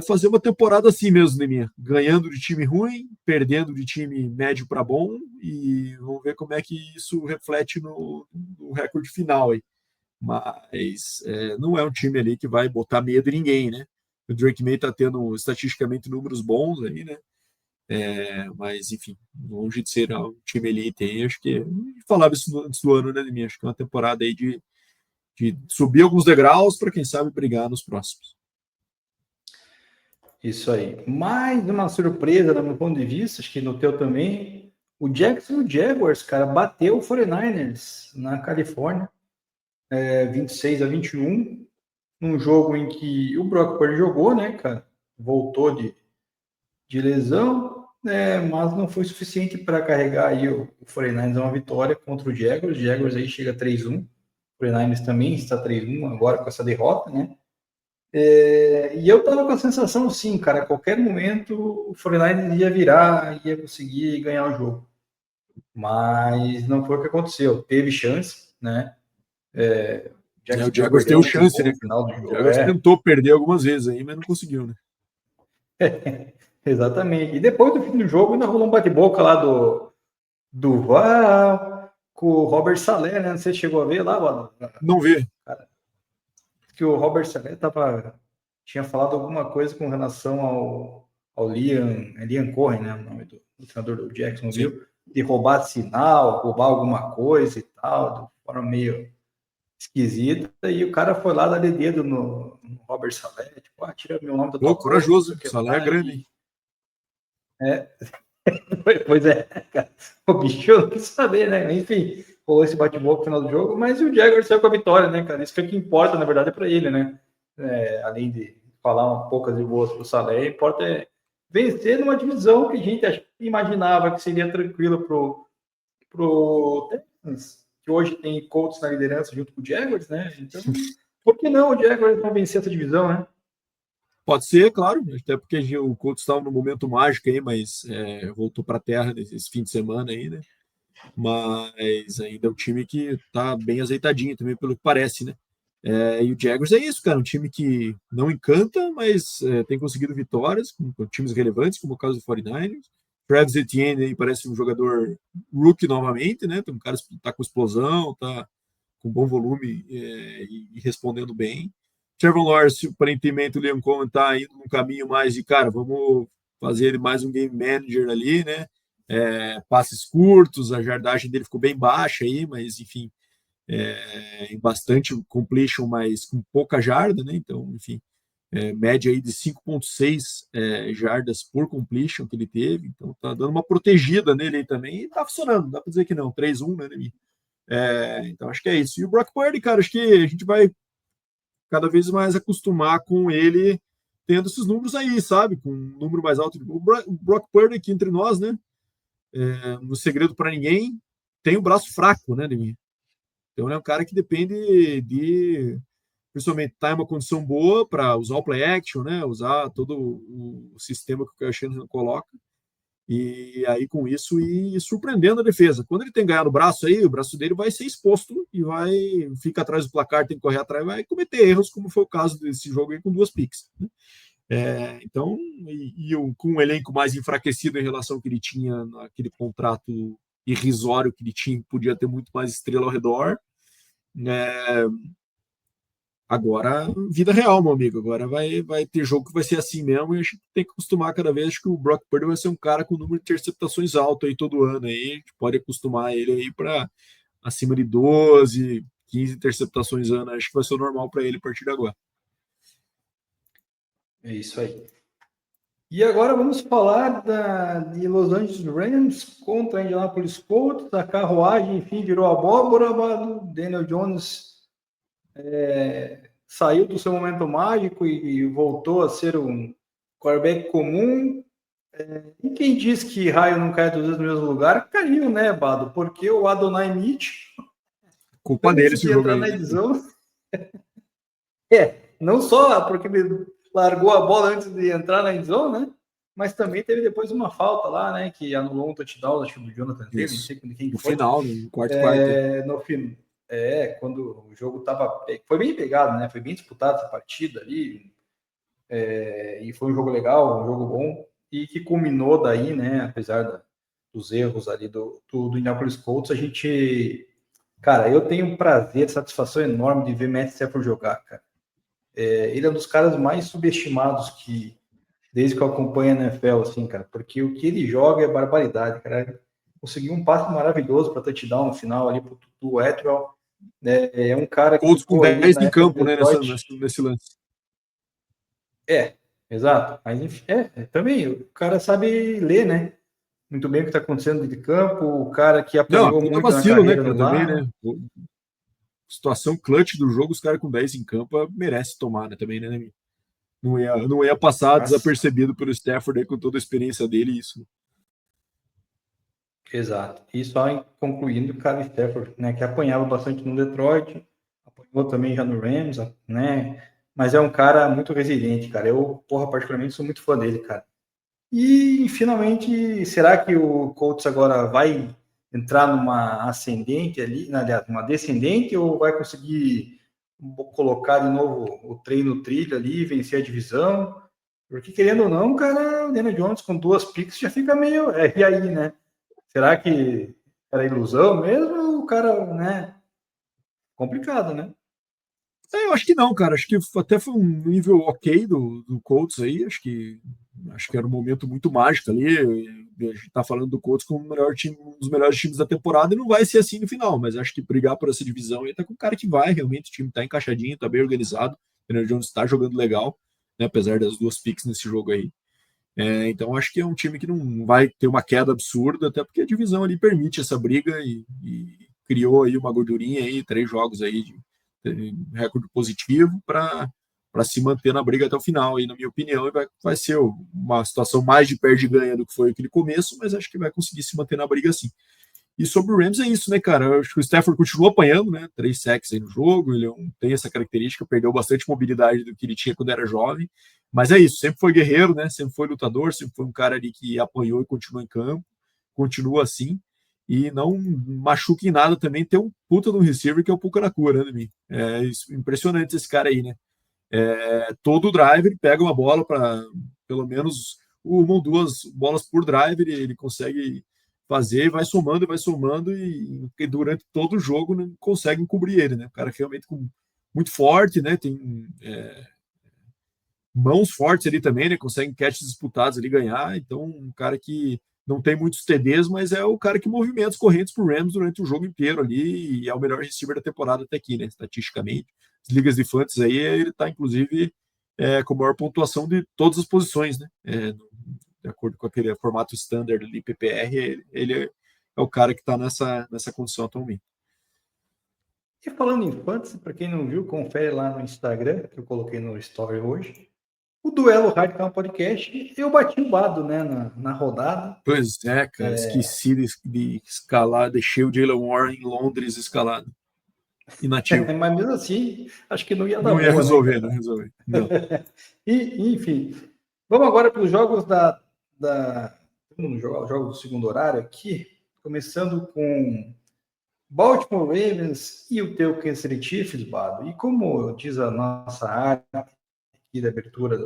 Speaker 3: fazer uma temporada assim mesmo, Neminha. Ganhando de time ruim, perdendo de time médio para bom, e vamos ver como é que isso reflete no recorde final aí. Mas não é um time ali que vai botar medo em ninguém, né? O Drake May tá tendo estatisticamente números bons aí, né? Mas, enfim, longe de ser um time elite aí, acho que. Falava isso antes do ano, né, Neminha? Acho que é uma temporada aí de subir alguns degraus para, quem sabe, brigar nos próximos.
Speaker 2: Isso aí. Mais uma surpresa, do meu ponto de vista, acho que no teu também. O Jacksonville Jaguars, cara, bateu o 49ers na Califórnia, 26-21, num jogo em que o Brock Purdy jogou, né, cara? Voltou de lesão, mas não foi suficiente para carregar aí o 49ers a uma vitória contra o Jaguars. O Jaguars aí chega a 3-1. O 49ers também está 3-1 agora com essa derrota, né? E eu tava com a sensação, sim, cara, a qualquer momento o 49ers ia virar, ia conseguir ganhar o jogo. Mas não foi o que aconteceu. Teve chance, né?
Speaker 3: O
Speaker 2: Jacksonville
Speaker 3: Jaguars
Speaker 2: perdeu
Speaker 3: tem
Speaker 2: um field
Speaker 3: chance,
Speaker 2: goal
Speaker 3: né?
Speaker 2: no final do
Speaker 3: O
Speaker 2: jogo.
Speaker 3: Jaguars tentou perder algumas vezes aí, mas não conseguiu, né?
Speaker 2: Exatamente. E depois do fim do jogo ainda rolou um bate-boca lá do VAR com o Robert Saleh, né? Não sei se chegou a ver lá, mano.
Speaker 3: Não vê.
Speaker 2: Cara, que o Robert Saleh tinha falado alguma coisa com relação ao Liam Cohen, né? O nome do treinador do Jacksonville, de roubar sinal, roubar alguma coisa e tal, de forma meio esquisita. E o cara foi lá dar dedo no Robert Saleh, tipo, tira meu nome da tua
Speaker 3: Pô,
Speaker 2: boca, não sei
Speaker 3: corajoso.
Speaker 2: o que
Speaker 3: O salário é
Speaker 2: lá.
Speaker 3: grande, hein?
Speaker 2: É, pois é, cara. O bicho eu não quis saber, né? Enfim, rolou esse bate-boca no final do jogo, mas o Jaguars saiu com a vitória, né, cara? Isso que é o que importa, na verdade, é para ele, né? Além de falar um poucas e boas pro Salé, importa vencer numa divisão que a gente imaginava que seria tranquila pro Texans, que hoje tem Colts na liderança junto com o Jaguars, né? Então, por que não o Jaguars não vencer essa divisão, né?
Speaker 3: Pode ser, claro, até porque o Colts estava no momento mágico aí, mas voltou para a terra nesse fim de semana aí, né? Mas ainda é um time que está bem azeitadinho também, pelo que parece, né? E o Jaguars é isso, cara, um time que não encanta, mas tem conseguido vitórias com times relevantes, como o caso do 49ers. Travis Etienne aí parece um jogador rookie novamente, né? Um cara que está com explosão, tá com bom volume e respondendo bem. Trevor Lawrence, aparentemente, o Liam Cohen está indo num caminho mais de, cara, vamos fazer ele mais um game manager ali, né? Passes curtos, a jardagem dele ficou bem baixa aí, mas enfim, em bastante completion, mas com pouca jarda, né? Então, enfim, média aí de 5,6 jardas por completion que ele teve, então tá dando uma protegida nele aí também e tá funcionando, dá para dizer que não, 3-1, né, Nemi? Então acho que é isso. E o Brock Purdy, cara, acho que a gente vai cada vez mais acostumar com ele tendo esses números aí, sabe? Com um número mais alto. O Brock Purdy aqui entre nós, né? No segredo para ninguém, tem o braço fraco, né, Nemi? Então ele é um cara que depende de principalmente estar em uma condição boa para usar o play action, né? Usar todo o sistema que o Kyle Shanahan coloca. E aí, com isso, ir surpreendendo a defesa. Quando ele tem que ganhar no braço aí, o braço dele vai ser exposto e fica atrás do placar, tem que correr atrás, vai cometer erros, como foi o caso desse jogo aí com 2 picks. Então, com um elenco mais enfraquecido em relação ao que ele tinha naquele contrato irrisório que ele tinha, podia ter muito mais estrela ao redor. Agora, vida real, meu amigo. Agora vai ter jogo que vai ser assim mesmo e a gente tem que acostumar cada vez que o Brock Purdy vai ser um cara com número de interceptações alto aí todo ano. Aí. A gente pode acostumar ele aí para acima de 12, 15 interceptações ano. Acho que vai ser o normal para ele a partir de agora.
Speaker 2: É isso aí. E agora vamos falar de Los Angeles Rams contra a Indianapolis Colts. A carruagem, enfim, virou abóbora. O Daniel Jones saiu do seu momento mágico e voltou a ser um quarterback comum. E quem diz que raio não cai 2 vezes no mesmo lugar, caiu, né, Bado? Porque o Adonai Mitchell...
Speaker 3: Culpa dele esse jogo aí.
Speaker 2: Na edição, não só porque ele largou a bola antes de entrar na endzone, né? Mas também teve depois uma falta lá, né? Que anulou um touchdown, acho que do Jonathan Taylor, não sei quem
Speaker 3: no
Speaker 2: foi.
Speaker 3: Final, no quarto.
Speaker 2: No fim, quando o jogo tava... Foi bem pegado, né? Foi bem disputado essa partida ali. E foi um jogo legal, um jogo bom. E que culminou daí, né? Apesar dos erros ali do Indianapolis Colts, a gente... Cara, eu tenho um prazer, satisfação enorme de ver Matt Stafford jogar, cara. Ele é um dos caras mais subestimados desde que eu acompanho a NFL, assim, cara, porque o que ele joga é barbaridade, cara. Ele conseguiu um passe maravilhoso para touchdown no final ali pro Tutu Atwell, né? É um cara
Speaker 3: que... Colts com 10 em campo, né, nesse lance.
Speaker 2: Exato. Mas, enfim, também, o cara sabe ler, né? Muito bem o que está acontecendo de campo, o cara que apanhou muito
Speaker 3: vacilo,
Speaker 2: na carreira,
Speaker 3: né, cara, também, né? Situação clutch do jogo, os caras com 10 em campo merece tomar, né, também, né? Não ia passar desapercebido pelo Stafford aí, com toda a experiência dele, isso.
Speaker 2: Exato. E só concluindo, o cara Stafford, né, que apanhava bastante no Detroit, apanhou também já no Rams, né? Mas é um cara muito resiliente, cara. Eu, particularmente sou muito fã dele, cara. E, finalmente, será que o Colts agora vai entrar numa ascendente ali, numa descendente, ou vai conseguir colocar de novo o trem no trilho ali, vencer a divisão? Porque, querendo ou não, cara, o Daniel Jones com 2 picks já fica meio... e aí, né? Será que era ilusão mesmo? O cara, né? Complicado, né?
Speaker 3: Eu acho que não, cara. Acho que até foi um nível ok do Colts aí. Acho que era um momento muito mágico ali. A gente tá falando do Colts como um dos melhores times da temporada e não vai ser assim no final, mas acho que brigar por essa divisão aí tá com o cara que vai, realmente o time tá encaixadinho, tá bem organizado. O Daniel Jones tá jogando legal, né, apesar das 2 picks nesse jogo aí. Então acho que é um time que não vai ter uma queda absurda, até porque a divisão ali permite essa briga e criou aí uma gordurinha aí, 3 jogos aí de recorde positivo para se manter na briga até o final, aí, na minha opinião, vai ser uma situação mais de perde-ganha do que foi aquele começo, mas acho que vai conseguir se manter na briga assim. E sobre o Rams é isso, né, cara? Eu acho que o Stafford continua apanhando, né? 3 sacks aí no jogo, ele tem essa característica, perdeu bastante mobilidade do que ele tinha quando era jovem, mas é isso, sempre foi guerreiro, né? Sempre foi lutador, sempre foi um cara ali que apanhou e continuou em campo, continua assim, e não machuca em nada também. Tem um puta de um receiver que é o Puka Nakua, né, mim? Impressionante esse cara aí, né? Todo drive ele pega uma bola para pelo menos 1 ou 2 bolas por drive, ele consegue fazer, vai somando e durante todo o jogo não conseguem cobrir ele, né? O cara realmente muito forte, né? Tem mãos fortes ali também, né? Conseguem catches disputados ali ganhar. Então, um cara que não tem muitos TDs, mas é o cara que movimenta as correntes pro Rams durante o jogo inteiro ali e é o melhor receiver da temporada até aqui, né? Estatisticamente. As ligas de fantasy aí, ele tá, inclusive, com a maior pontuação de todas as posições, né? De acordo com aquele formato standard ali, PPR, ele é o cara que está nessa condição atualmente.
Speaker 2: E falando em fantasy, para quem não viu, confere lá no Instagram, que eu coloquei no story hoje. O Duelo Radical Podcast, eu bati o Bado, né, na rodada.
Speaker 3: Pois é, cara, esqueci de escalar, deixei o Jaylen Warren em Londres escalado. Inativo.
Speaker 2: Mas mesmo assim, acho que não ia dar
Speaker 3: não ia
Speaker 2: boa,
Speaker 3: resolver,
Speaker 2: né,
Speaker 3: não resolver. Não.
Speaker 2: E, enfim, vamos agora para os jogos da nos jogos do segundo horário aqui, começando com Baltimore Ravens e o teu Kansas City Chiefs, Bado. E como diz a nossa área aqui da abertura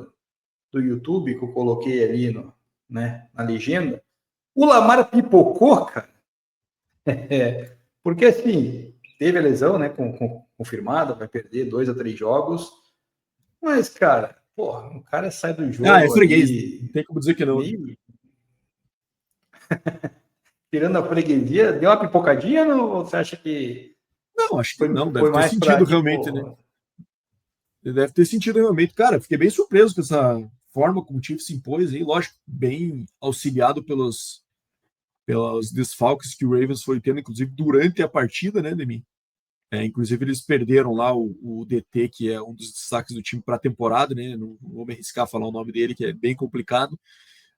Speaker 2: do YouTube, que eu coloquei ali na legenda, o Lamar pipocou, cara. Porque assim, teve a lesão, né, confirmada, vai perder 2 a 3 jogos, mas, cara, porra, o cara sai do jogo
Speaker 3: é freguês,
Speaker 2: ali,
Speaker 3: não tem como dizer que não.
Speaker 2: meio... tirando a freguesia, deu uma pipocadinha ou você acha que
Speaker 3: Não, acho que não, deve
Speaker 2: foi
Speaker 3: ter
Speaker 2: mais para,
Speaker 3: sentido realmente, né?
Speaker 2: tipo...
Speaker 3: Ele deve ter sentido realmente. Cara, fiquei bem surpreso com essa forma como o Chiefs se impôs aí, lógico, bem auxiliado pelos desfalques que o Ravens foi tendo, inclusive durante a partida, né, Demi? Inclusive, eles perderam lá o DT, que é um dos destaques do time para a temporada, né? Não vou me arriscar a falar o nome dele, que é bem complicado.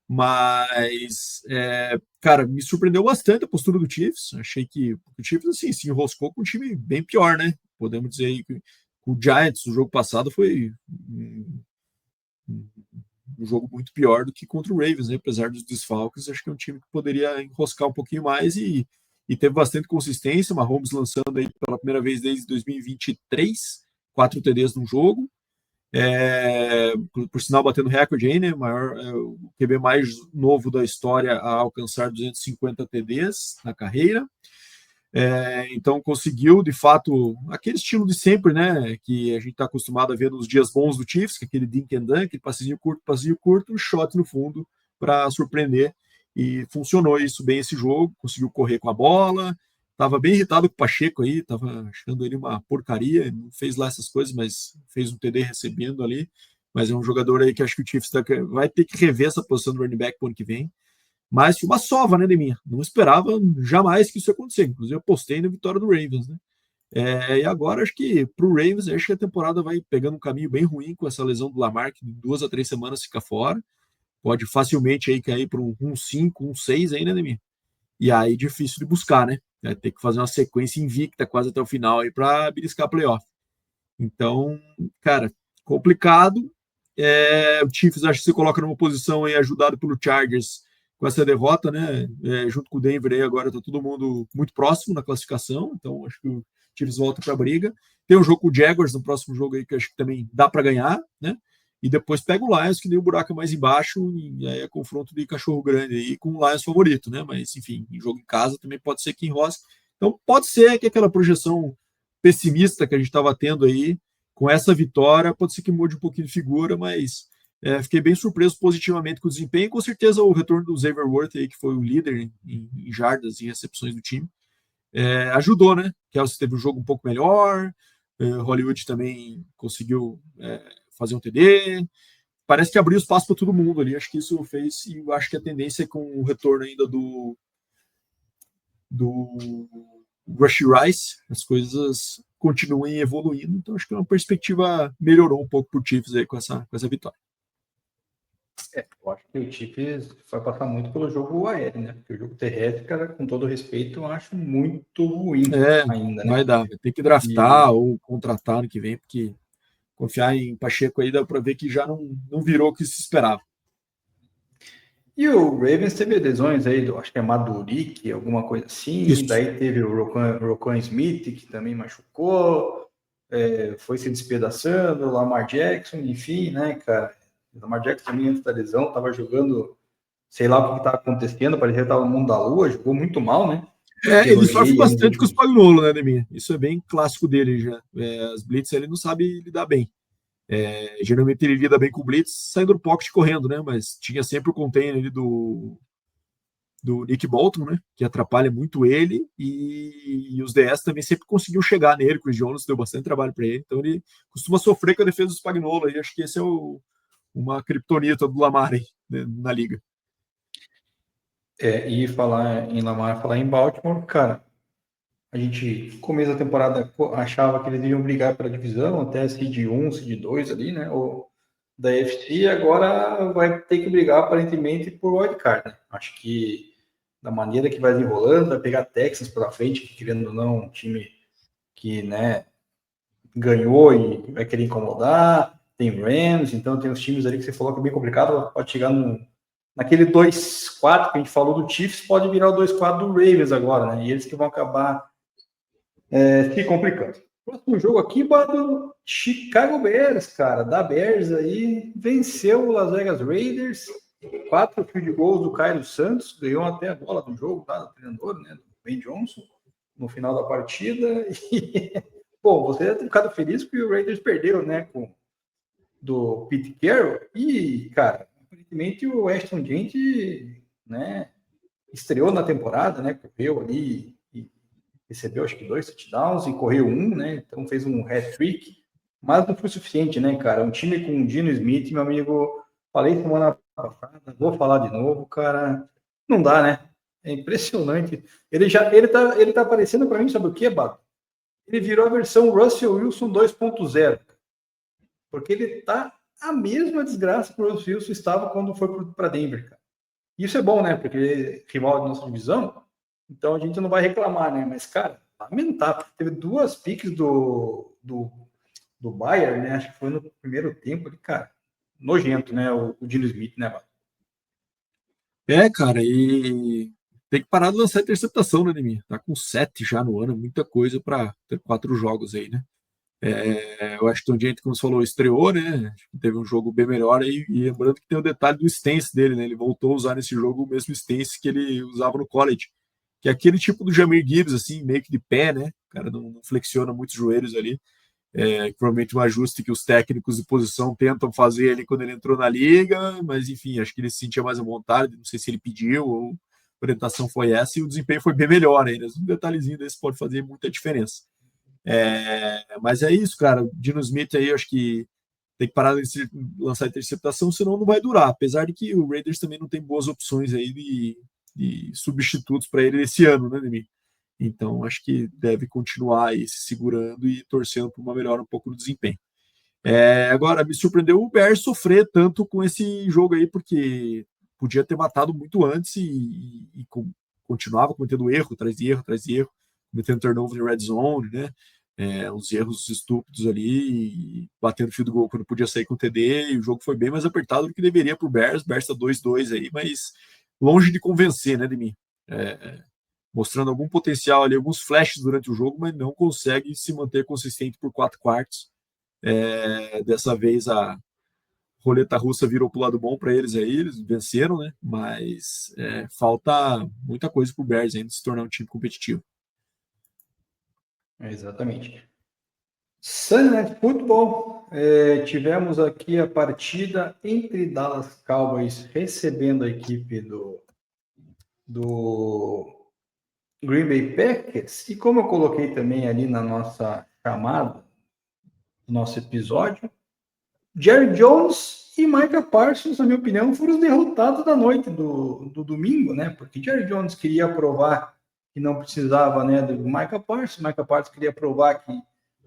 Speaker 3: Mas, cara, me surpreendeu bastante a postura do Chiefs. Achei que o Chiefs assim, se enroscou com um time bem pior, né? Podemos dizer aí que o Giants, o jogo passado, foi um jogo muito pior do que contra o Ravens, né? Apesar dos desfalques. Acho que é um time que poderia enroscar um pouquinho mais e teve bastante consistência. Mahomes lançando aí pela primeira vez desde 2023, 4 TDs no jogo. Por sinal, batendo recorde aí, né? O QB mais novo da história a alcançar 250 TDs na carreira. Então conseguiu, de fato, aquele estilo de sempre, né? Que a gente está acostumado a ver nos dias bons do Chiefs, que é aquele dink and dunk, aquele passinho curto, shot no fundo para surpreender. E funcionou isso bem esse jogo, conseguiu correr com a bola. Estava bem irritado com o Pacheco aí, estava achando ele uma porcaria, não fez lá essas coisas, mas fez um TD recebendo ali. Mas é um jogador aí que acho que o Chiefs vai ter que rever essa posição do running back para o ano que vem. Mas foi uma sova, né, de mim. Não esperava jamais que isso ia acontecer. Inclusive, eu postei na vitória do Ravens, né? E agora, acho que para o Ravens, acho que a temporada vai pegando um caminho bem ruim com essa lesão do Lamar, que 2 a 3 semanas fica fora. Pode facilmente aí cair para um 5, um 6 aí, né, Demi? E aí, difícil de buscar, né? Vai ter que fazer uma sequência invicta quase até o final aí para beliscar playoff. Então, cara, complicado. O Chiefs acho que se coloca numa posição aí ajudado pelo Chargers com essa derrota, né? Junto com o Denver aí agora tá todo mundo muito próximo na classificação, então acho que o Chiefs volta para a briga. Tem um jogo com o Jaguars no próximo jogo aí que acho que também dá para ganhar, né? E depois pega o Lions, que nem o buraco é mais embaixo, e aí é confronto de cachorro grande aí com o Lions favorito, né? Mas enfim, em jogo em casa também pode ser que enrosque. Então pode ser que aquela projeção pessimista que a gente estava tendo aí, com essa vitória, pode ser que mude um pouquinho de figura, mas fiquei bem surpreso positivamente com o desempenho. Com certeza o retorno do Xavier Worth, aí, que foi o líder em jardas e recepções do time, ajudou, né? Kelsey teve um jogo um pouco melhor, Hollywood também conseguiu fazer um TD. Parece que abriu espaço para todo mundo ali. Acho que isso fez, e eu acho que a tendência é com o retorno ainda do Rush Rice, as coisas continuem evoluindo. Então, acho que uma perspectiva melhorou um pouco para o Chiefs aí com essa vitória.
Speaker 2: Eu acho que o Chiefs vai passar muito pelo jogo aéreo, né? Porque o jogo terrestre, cara, com todo respeito, eu acho muito ruim ainda, né?
Speaker 3: Vai dar. Vai ter que draftar ou contratar no que vem, porque confiar em Pacheco aí dá para ver que já não virou o que se esperava.
Speaker 2: E o Ravens teve lesões aí, acho que é Madurik, alguma coisa assim.
Speaker 3: Isso.
Speaker 2: Daí teve o Roquan Smith, que também machucou, foi se despedaçando, o Lamar Jackson, enfim, né, cara? O Lamar Jackson também antes da lesão estava jogando, sei lá o que estava acontecendo, parecia que estava no mundo da lua, jogou muito mal, né?
Speaker 3: Ele sofre bastante com os
Speaker 2: últimos...
Speaker 3: Spagnolo, né, Demir? Isso é bem clássico dele já. As blitz ele não sabe lidar bem. Geralmente ele lida bem com o blitz saindo do pocket correndo, né? Mas tinha sempre o container ali do Nick Bolton, né? Que atrapalha muito ele e os DS também sempre conseguiu chegar nele. Chris Jones deu bastante trabalho para ele, então ele costuma sofrer com a defesa do Spagnuolo. E acho que esse é uma criptonita do Lamar aí, né, na liga.
Speaker 2: E falar em Lamar, falar em Baltimore, cara, a gente, no começo da temporada, achava que eles iam brigar pela divisão, até seed 1, seed 2 ali, né? Ou da FC, agora vai ter que brigar aparentemente por wildcard, né? Acho que da maneira que vai desenrolando, vai pegar Texas pela frente, que querendo ou não, um time que, né, ganhou e vai querer incomodar. Tem Rams, então tem os times ali que você falou que é bem complicado, pode chegar naquele 2-4 que a gente falou do Chiefs, pode virar o 2-4 do Ravens agora, né? E eles que vão acabar se complicando. Próximo jogo aqui, do Chicago Bears, cara, da Bears aí, venceu o Las Vegas Raiders, 4 field goals do Caio Santos, ganhou até a bola do jogo, tá, do treinador, né, do Ben Johnson, no final da partida, e, bom, você deve ter ficado feliz que o Raiders perdeu, né, do Pete Carroll, e, cara, aparentemente o Ashton Jeanty, né, estreou na temporada, né, correu ali, recebeu acho que 2 touchdowns e correu 1, né? Então fez um hat-trick, mas não foi suficiente, né, cara? Um time com o Dino Smith, meu amigo, falei semana passada, vou falar de novo, cara, não dá, né? É impressionante. Ele tá aparecendo para mim, sabe o que, Bato? Ele virou a versão Russell Wilson 2.0, porque ele tá a mesma desgraça que o Russell Wilson estava quando foi para Denver, cara. Isso é bom, né? Porque ele é rival da nossa divisão, então a gente não vai reclamar, né? Mas, cara, lamentável. Teve 2 piques do Bayern, né? Acho que foi no primeiro tempo ali, cara. Nojento, né? O Dino Smith, né, mano?
Speaker 3: Cara, e tem que parar de lançar interceptação, né, Nemir? Tá com 7 já no ano, muita coisa para ter 4 jogos aí, né? Eu acho que o Jeanty, como você falou, estreou, né? Teve um jogo bem melhor aí, e lembrando que tem o detalhe do stance dele, né? Ele voltou a usar nesse jogo o mesmo stance que ele usava no college, que é aquele tipo do Jahmyr Gibbs, assim, meio que de pé, né? O cara não flexiona muito os joelhos ali. Provavelmente um ajuste que os técnicos de posição tentam fazer ali quando ele entrou na liga, mas enfim, acho que ele se sentia mais à vontade, não sei se ele pediu ou a orientação foi essa, e o desempenho foi bem melhor ainda. Um detalhezinho desse pode fazer muita diferença. Mas é isso, cara. O Dino Smith aí, acho que tem que parar de lançar interceptação, senão não vai durar. Apesar de que o Raiders também não tem boas opções aí de substitutos para ele esse ano, né, Demi? Então, acho que deve continuar aí se segurando e torcendo por uma melhora um pouco no desempenho. Agora, me surpreendeu o Bears sofrer tanto com esse jogo aí, porque podia ter matado muito antes e continuava cometendo erro atrás de erro, atrás de erro, cometendo turnover em red zone, né? Uns erros estúpidos ali, batendo field goal quando podia sair com o TD, e o jogo foi bem mais apertado do que deveria para o Bears. O Bears está 2-2 aí, mas longe de convencer, né, de mim. Mostrando algum potencial ali, alguns flashes durante o jogo, mas não consegue se manter consistente por 4 quartos. Dessa vez a roleta russa virou para o lado bom para eles aí, eles venceram, né? Mas falta muita coisa para o Bears ainda se tornar um time competitivo.
Speaker 2: Exatamente. Sunday Night Football, tivemos aqui a partida entre Dallas Cowboys recebendo a equipe do Green Bay Packers, e como eu coloquei também ali na nossa chamada, no nosso episódio, Jerry Jones e Micah Parsons, na minha opinião, foram os derrotados da noite do domingo, né? Porque Jerry Jones queria provar que não precisava, né, do Micah Parsons queria provar que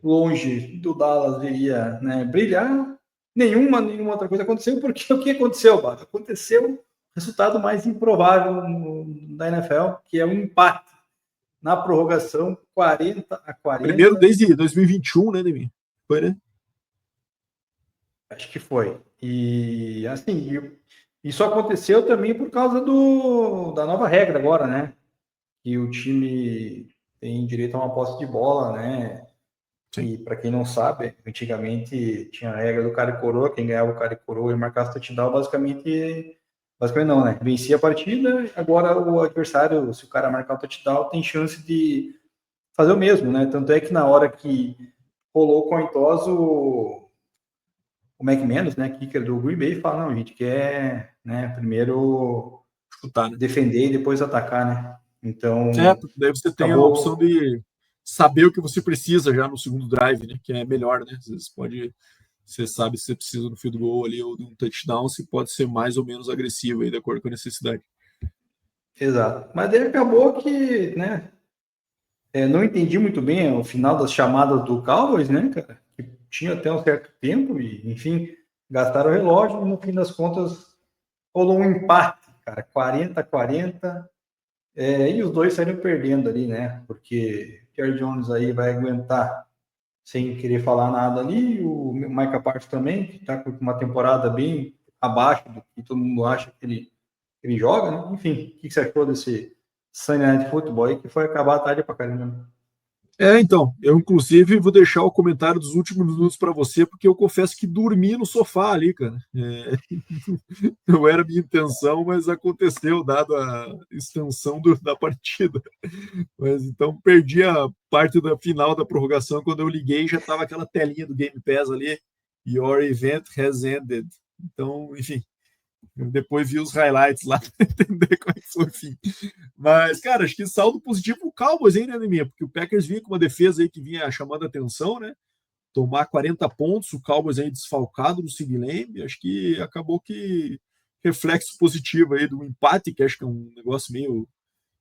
Speaker 2: longe do Dallas iria, né, brilhar. Nenhuma outra coisa aconteceu, porque o que aconteceu, Bato? Aconteceu o resultado mais improvável da NFL, que é um empate na prorrogação, 40-40.
Speaker 3: Primeiro desde 2021, né, Demi? Foi, né?
Speaker 2: Acho que foi. E assim, isso aconteceu também por causa da nova regra agora, né? Que o time tem direito a uma posse de bola, né?
Speaker 3: Sim.
Speaker 2: E para quem não sabe, antigamente tinha a regra do cara e coroa, quem ganhava o cara e coroa e marcasse touchdown, basicamente não, né? Vencia a partida, agora o adversário, se o cara marcar o touchdown, tem chance de fazer o mesmo, né? Tanto é que na hora que rolou o coin toss, o McManus, né, kicker do Green Bay, fala, não, a gente quer, né, primeiro
Speaker 3: Chutar, né?
Speaker 2: defender e depois atacar, né? Então,
Speaker 3: Porque daí você tem a opção
Speaker 2: acabou...
Speaker 3: de saber o que você precisa já no segundo drive, né? Que é melhor, né? Às vezes você sabe se você precisa do field goal ali ou de um touchdown, se pode ser mais ou menos agressivo aí, de acordo com a necessidade.
Speaker 2: Exato. Mas daí acabou que, né, não entendi muito bem o final das chamadas do Cowboys, né, cara? Que tinha até um certo tempo e, enfim, gastaram o relógio e no fim das contas rolou um empate, cara, 40-40. E os dois saíram perdendo ali, né? Porque o Jerry Jones aí vai aguentar sem querer falar nada ali, o Micah Parsons também, que está com uma temporada bem abaixo do que todo mundo acha que ele ele joga, né? Enfim, o que você achou desse Sunday Night Football aí, que foi acabar tarde pra caramba, né?
Speaker 3: Então, eu inclusive vou deixar o comentário dos últimos minutos para você, porque eu confesso que dormi no sofá ali, cara. Não era minha intenção, mas aconteceu, dado a extensão da partida. Mas então perdi a parte da final da prorrogação. Quando eu liguei, já estava aquela telinha do Game Pass ali. Your event has ended. Então, enfim, eu depois vi os highlights lá para entender como é que foi o fim. Mas, cara, acho que saldo positivo o Cowboys ainda, né, minha? Porque o Packers vinha com uma defesa aí que vinha chamando a atenção, né? Tomar 40 pontos, o Cowboys aí desfalcado no Sid Lamb, acho que acabou que reflexo positivo aí do empate, que acho que é um negócio meio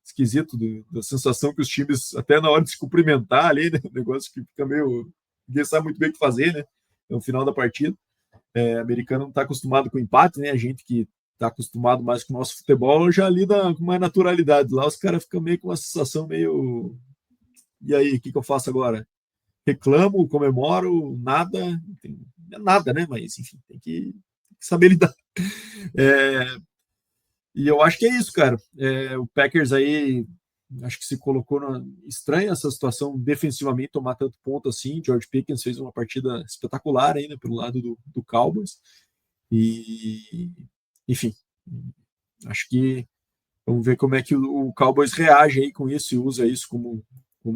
Speaker 3: esquisito, da sensação que os times, até na hora de se cumprimentar ali, né? Um negócio que fica meio. Ninguém sabe muito bem o que fazer, né? No final da partida. Americano não está acostumado com empate, né? A gente que está acostumado mais com o nosso futebol já lida com mais naturalidade. Lá os caras ficam meio com uma sensação meio. E aí, o que eu faço agora? Reclamo, comemoro, nada. Não é nada, né? Mas, enfim, tem que saber lidar. E eu acho que é isso, cara. O Packers aí, acho que se colocou estranha essa situação defensivamente, tomar tanto ponto assim. George Pickens fez uma partida espetacular ainda pelo lado do Cowboys. E, enfim, acho que vamos ver como é que o Cowboys reage aí com isso e usa isso como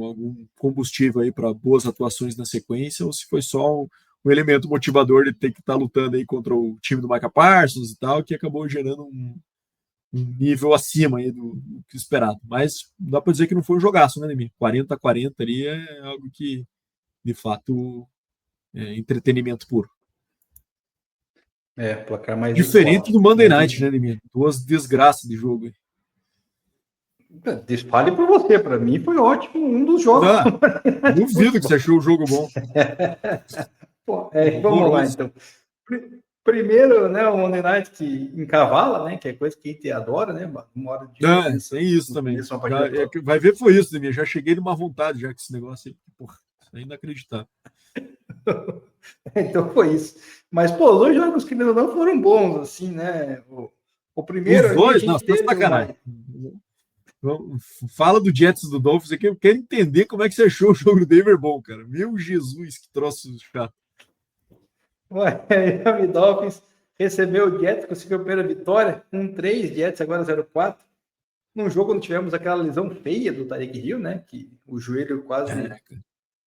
Speaker 3: algum combustível aí para boas atuações na sequência, ou se foi só um elemento motivador de ter que estar lutando aí contra o time do Micah Parsons e tal, que acabou gerando um nível acima aí do que esperado. Mas não dá para dizer que não foi um jogaço, né, Nemir? 40-40 ali é algo que, de fato, é entretenimento puro.
Speaker 2: Placar mais
Speaker 3: Diferente do Monday Night, né, Nemir? Duas desgraças de jogo aí.
Speaker 2: Fale por você, para mim foi ótimo, um dos jogos.
Speaker 3: Duvido que você achou o jogo bom.
Speaker 2: Vamos lá, então. Primeiro, né, o Monday Night que encavala, né, que é coisa que a gente adora, né, uma hora de
Speaker 3: tem isso também. Vai ver, foi isso, Demir. Já cheguei numa vontade já com esse negócio aí. Porra, isso é inacreditável.
Speaker 2: Então foi isso. Mas, pô, os dois jogos que não foram bons, assim, né? O primeiro.
Speaker 3: Os dois? Não, tá sacanagem. Fala do Jets e do Dolphins aqui. Eu quero entender como é que você achou o jogo do Denver bom, cara. Meu Jesus, que troço chato.
Speaker 2: O Miami Dolphins recebeu o Jets, conseguiu a primeira vitória, 1-3, Jets agora 0-4. Num jogo onde tivemos aquela lesão feia do Tyreek Hill, né? Que o joelho quase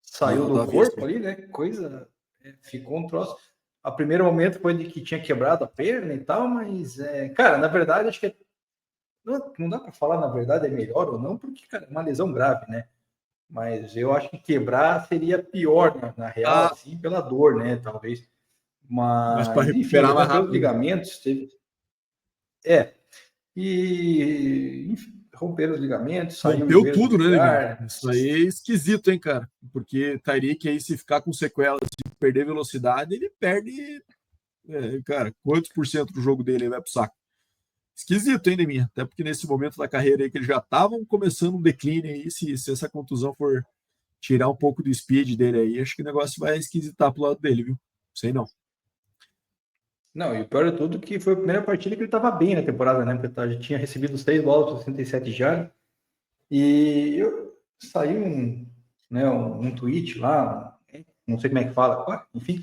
Speaker 2: saiu do corpo ali, né? Coisa. Ficou um troço. A primeiro momento foi de que tinha quebrado a perna e tal, mas, cara, na verdade, acho que não dá para falar, na verdade, é melhor ou não, porque, cara, é uma lesão grave, né? Mas eu acho que quebrar seria pior, na real, assim, pela dor, né? Talvez. Mas
Speaker 3: para recuperar mais rápido.
Speaker 2: Os ligamentos, teve. Enfim, romperam os ligamentos, saiu
Speaker 3: rompeu tudo, né? Isso aí é esquisito, hein, cara? Porque Tyreek aí, se ficar com sequelas de perder velocidade, ele perde, cara, quantos por cento do jogo dele vai pro saco? Esquisito, hein, Deminha? Até porque nesse momento da carreira aí que eles já estavam começando um declínio aí, se essa contusão for tirar um pouco do speed dele aí, acho que o negócio vai esquisitar pro lado dele, viu? Sei não.
Speaker 2: Não, e o pior de tudo que foi a primeira partida que ele estava bem na temporada, né? Porque já tinha recebido os 3 bolas, 67 jardas. E saiu um tweet lá, não sei como é que fala, enfim,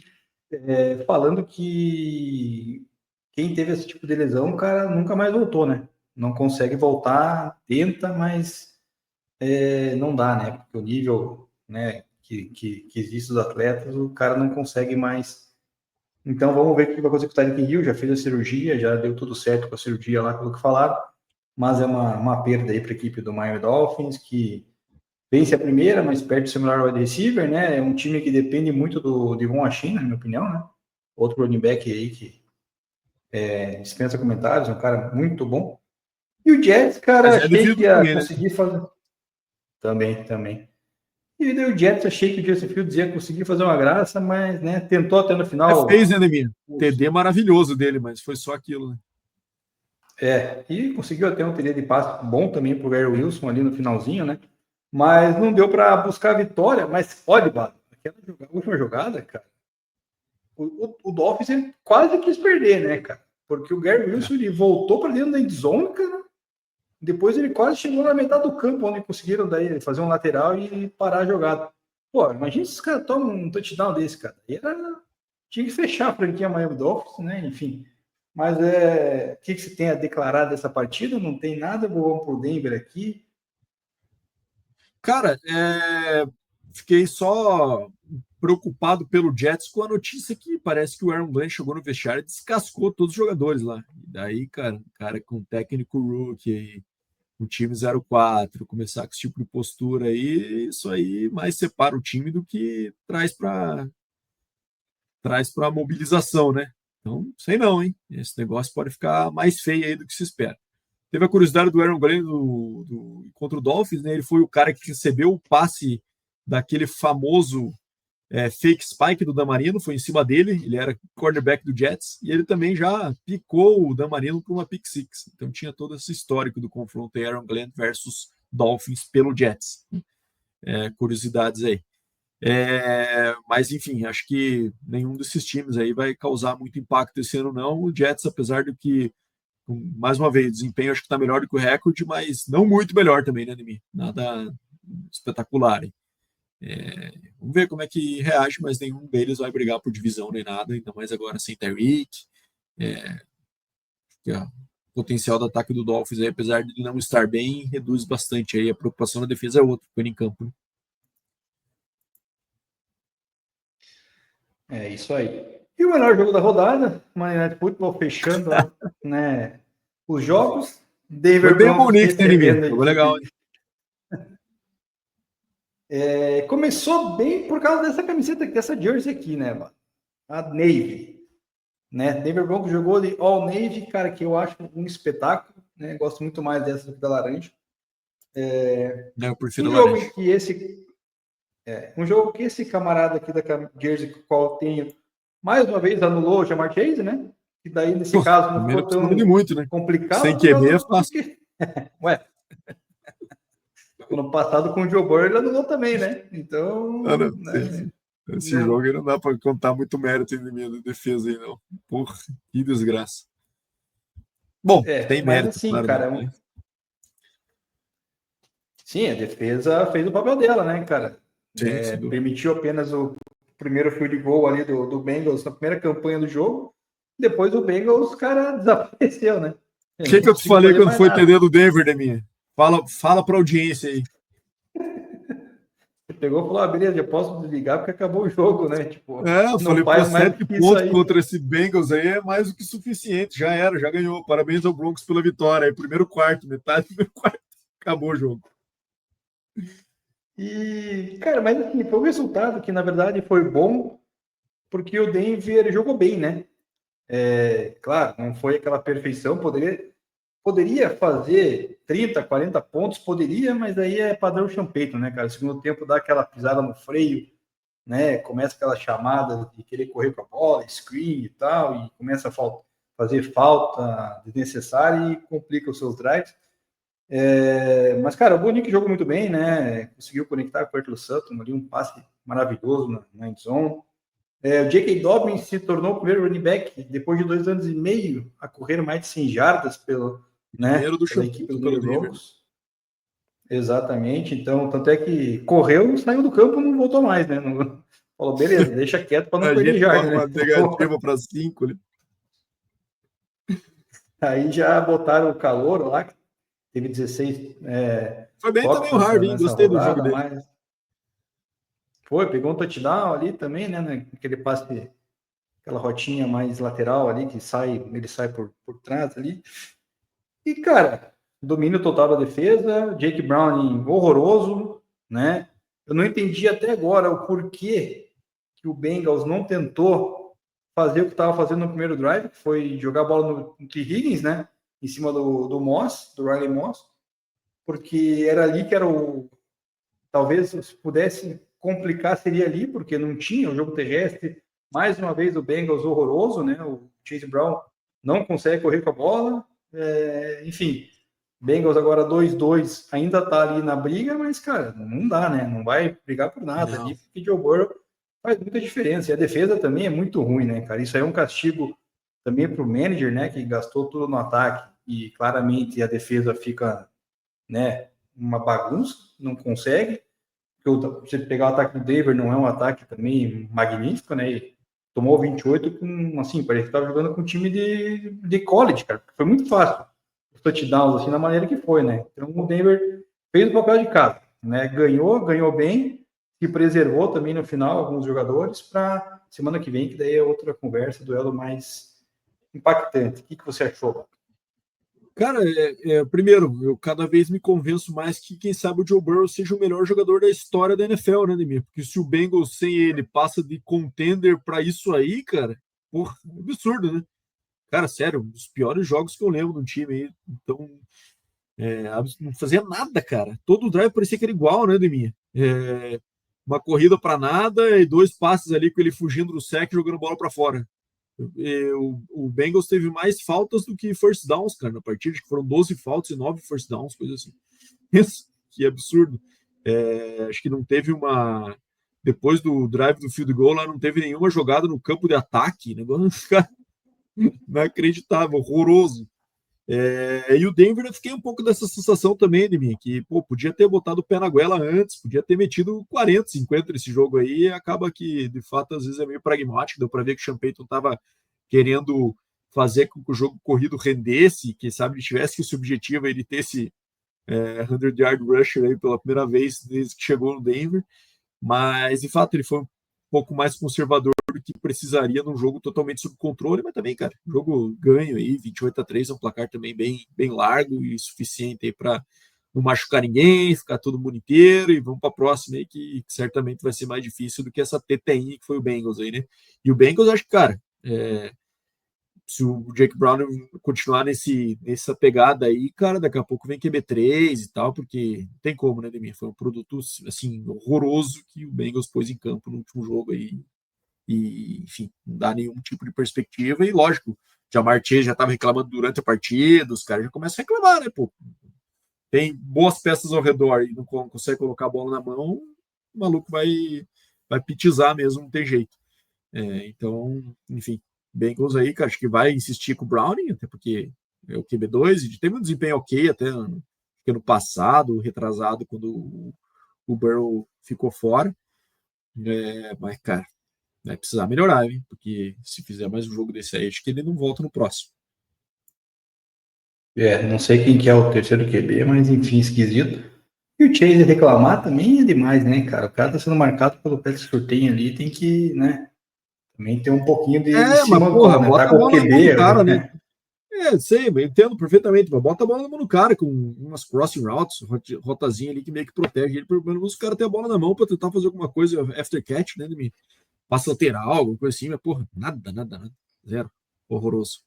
Speaker 2: falando que quem teve esse tipo de lesão, o cara nunca mais voltou, né? Não consegue voltar, tenta, mas não dá, né? Porque o nível, né, que existe dos atletas, o cara não consegue mais. Então vamos ver o que vai acontecer com o Tyreek Hill. Já fez a cirurgia, já deu tudo certo com a cirurgia lá, pelo que falaram. Mas é uma perda aí para a equipe do Miami Dolphins, que vence a primeira, mas perde o seu melhor wide receiver, né? É um time que depende muito do Devon Achane, na minha opinião, né? Outro running back aí que dispensa comentários, um cara muito bom. E o Jets, cara, achei que ia conseguir fazer. Também. E daí o Jets, achei que o Justin Fields ia conseguir fazer uma graça, mas, né, tentou até no final.
Speaker 3: Fez, né, Demir? TD maravilhoso dele, mas foi só aquilo, né?
Speaker 2: E conseguiu até um TD de passe bom também pro Gary Wilson ali no finalzinho, né? Mas não deu para buscar a vitória. Mas olha, Bado, aquela última jogada, cara, o Dolphins quase quis perder, né, cara? porque o Gary Wilson ele voltou para dentro da endzone, cara. Depois ele quase chegou na metade do campo, onde conseguiram daí fazer um lateral e parar a jogada. Pô, imagina se os caras tomam um touchdown desse, cara. Tinha que fechar a franquia Miami Dolphins, né? Enfim. Mas o que você tem a declarar dessa partida? Não tem nada, vamos pro Denver aqui.
Speaker 3: Cara, fiquei só preocupado pelo Jets com a notícia que parece que o Aaron Glenn chegou no vestiário e descascou todos os jogadores lá. E daí, cara com técnico rookie, o time 0-4, começar com esse tipo de postura aí, isso aí mais separa o time do que traz para mobilização, né? Então, sei não, hein? Esse negócio pode ficar mais feio aí do que se espera. Teve a curiosidade do Aaron Glenn contra o Dolphins, né? Ele foi o cara que recebeu o passe daquele famoso fake spike do Damarino, foi em cima dele, ele era quarterback do Jets, e ele também já picou o Damarino para uma pick six. Então tinha todo esse histórico do confronto Aaron Glenn versus Dolphins pelo Jets. Curiosidades aí. Mas enfim, acho que nenhum desses times aí vai causar muito impacto esse ano não. O Jets, apesar do que, mais uma vez, o desempenho acho que está melhor do que o recorde, mas não muito melhor também, né, Nemi? Nada espetacular, hein? Vamos ver como é que reage, mas nenhum deles vai brigar por divisão nem nada, ainda mais agora sem Tyreek. O potencial do ataque do Dolphins, aí, apesar de não estar bem, reduz bastante. Aí a preocupação da defesa é outra, ficando em campo. Né?
Speaker 2: É isso aí. E o melhor jogo da rodada, Monday Night Football fechando né, os jogos.
Speaker 3: Denver Broncos recebendo. Jogou legal, hein?
Speaker 2: Começou bem por causa dessa camiseta, dessa jersey aqui, né, mano? A Navy. Né? Denver Broncos jogou de All Navy, cara, que eu acho um espetáculo. Né? Gosto muito mais dessa do que da laranja.
Speaker 3: Eu prefiro a laranja.
Speaker 2: Um jogo que esse camarada aqui da jersey que eu tenho, mais uma vez anulou o Jamar Chase, né? E daí, nesse caso, não ficou tão
Speaker 3: muito, né?
Speaker 2: complicado.
Speaker 3: Sem QB é fácil.
Speaker 2: Ué. No passado, com o Joe Burrow, ele anulou também, né? Então.
Speaker 3: Esse jogo aí não dá para contar muito mérito em minha defesa aí, não. Porra, que desgraça. Bom, tem mérito,
Speaker 2: assim,
Speaker 3: claro.
Speaker 2: Cara,
Speaker 3: né?
Speaker 2: Sim, a defesa fez o papel dela, né, cara?
Speaker 3: Sim,
Speaker 2: permitiu apenas o primeiro field goal ali do Bengals na primeira campanha do jogo. Depois o Bengals, cara, desapareceu, né?
Speaker 3: O que eu te falei quando foi entender do Denver, Deminha? Fala pra audiência aí.
Speaker 2: Você pegou e falou, beleza, eu posso desligar porque acabou o jogo, né? Tipo,
Speaker 3: eu falei, pô, 7 pontos contra esse Bengals aí é mais do que suficiente. Já era, já ganhou. Parabéns ao Broncos pela vitória. Aí, primeiro quarto, metade do primeiro quarto. Acabou o jogo.
Speaker 2: E, cara, mas assim, foi um resultado que, na verdade, foi bom, porque o Denver jogou bem, né? Claro, não foi aquela perfeição, poderia fazer 30, 40 pontos, poderia, mas aí é padrão Champeito, né, cara? Segundo tempo dá aquela pisada no freio, né? Começa aquela chamada de querer correr com a bola, screen e tal, e começa a fazer falta desnecessária e complica os seus drives. Mas, cara, o Bonic jogou muito bem, né? Conseguiu conectar com o Courtland Sutton ali, um passe maravilhoso na endzone. O J.K. Dobbins se tornou o primeiro running back depois de 2 anos e meio a correr mais de 100 jardas pela equipe do Denver Broncos. Exatamente. Então, tanto é que correu, saiu do campo e não voltou mais, né? Falou, beleza, deixa quieto para não perder jarda.
Speaker 3: Uma negativa para 5 ali.
Speaker 2: Aí já botaram o calor lá, que teve 16.
Speaker 3: Foi bem também o Harvey, gostei do jogo dele.
Speaker 2: Pegou um touchdown ali também, né? Aquele passe, aquela rotinha mais lateral ali, que ele sai por trás ali. E, cara, domínio total da defesa, Jake Browning horroroso, né? Eu não entendi até agora o porquê que o Bengals não tentou fazer o que estava fazendo no primeiro drive, que foi jogar a bola no T. Higgins, né? Em cima do Moss, do Riley Moss, porque era ali que era talvez se pudesse complicar seria ali, porque não tinha o jogo terrestre. Mais uma vez o Bengals horroroso, né? O Chase Brown não consegue correr com a bola. Enfim, Bengals agora 2-2, ainda tá ali na briga, mas, cara, não dá, né? Não vai brigar por nada ali, porque Joe Burrow faz muita diferença. E a defesa também é muito ruim, né, cara? Isso aí é um castigo também para o manager, né, que gastou tudo no ataque e claramente a defesa fica, né, uma bagunça, não consegue. Você pegar o ataque do Denver não é um ataque também magnífico, né? E tomou 28 com, assim, parece que estava jogando com um time de college, cara. Foi muito fácil os touchdowns, assim, da maneira que foi, né? Então o Denver fez o papel de casa, né? Ganhou bem, se preservou também no final alguns jogadores para semana que vem, que daí é outra conversa, duelo mais impactante. O que você achou?
Speaker 3: Cara, primeiro, eu cada vez me convenço mais que, quem sabe, o Joe Burrow seja o melhor jogador da história da NFL, né, Demir? Porque se o Bengals sem ele passa de contender para isso aí, cara, porra, é absurdo, né? Cara, sério, um dos piores jogos que eu lembro de um time aí. Então, não fazia nada, cara. Todo o drive parecia que era igual, né, Demir? Uma corrida para nada e 2 passes ali com ele fugindo do sec e jogando bola para fora. O Bengals teve mais faltas do que first downs, cara, na partida. Acho que foram 12 faltas e 9 first downs, coisa assim. Isso, que absurdo. Acho que não teve uma. Depois do drive do field goal, lá não teve nenhuma jogada no campo de ataque. Negócio inacreditável, horroroso. E o Denver, eu fiquei um pouco dessa sensação também de mim, que pô, podia ter botado o pé na goela antes, podia ter metido 40, 50 nesse jogo aí, e acaba que, de fato, às vezes é meio pragmático, deu para ver que o Sean Payton estava querendo fazer com que o jogo corrido rendesse, quem sabe ele tivesse esse objetivo aí de ter esse 100-yard rusher aí pela primeira vez desde que chegou no Denver, mas, de fato, ele foi um pouco mais conservador do que precisaria num jogo totalmente sob controle, mas também, cara, jogo ganho aí, 28-3 é um placar também bem, bem largo e suficiente para não machucar ninguém, ficar todo mundo inteiro e vamos para a próxima aí, que certamente vai ser mais difícil do que essa TTI que foi o Bengals aí, né? E o Bengals, acho que, cara, se o Jake Brown continuar nessa pegada aí, cara, daqui a pouco vem QB3 e tal, porque não tem como, né, Demir? Foi um produto, assim, horroroso que o Bengals pôs em campo no último jogo aí. E, enfim, não dá nenhum tipo de perspectiva. E, lógico, Jamar Chase já estava reclamando durante a partida, os caras já começam a reclamar, né, pô? Tem boas peças ao redor e não consegue colocar a bola na mão, o maluco vai pitizar mesmo, não tem jeito. Então, enfim, Bengals aí, que acho que vai insistir com o Browning, até porque é o QB2, e teve um desempenho ok até no passado, retrasado, quando o Burrow ficou fora. Mas, cara, vai precisar melhorar, hein? Porque se fizer mais um jogo desse aí, acho que ele não volta no próximo.
Speaker 2: Não sei quem que é o terceiro QB, mas enfim, esquisito. E o Chase reclamar também é demais, né, cara? O cara tá sendo marcado pelo Patrick Surtain ali, tem que, né, também ter um pouquinho de
Speaker 3: Mas porra,
Speaker 2: simancol, né? Tá
Speaker 3: bota a
Speaker 2: com o
Speaker 3: bola na mão do
Speaker 2: QB,
Speaker 3: cara, né?
Speaker 2: né?
Speaker 3: Sei, eu entendo perfeitamente, mas bota a bola na mão do cara com umas crossing routes, rotazinha ali que meio que protege ele, pelo menos o cara tem a bola na mão para tentar fazer alguma coisa after catch, né? Passa lateral, alguma coisa assim, mas porra, nada. Zero. Horroroso.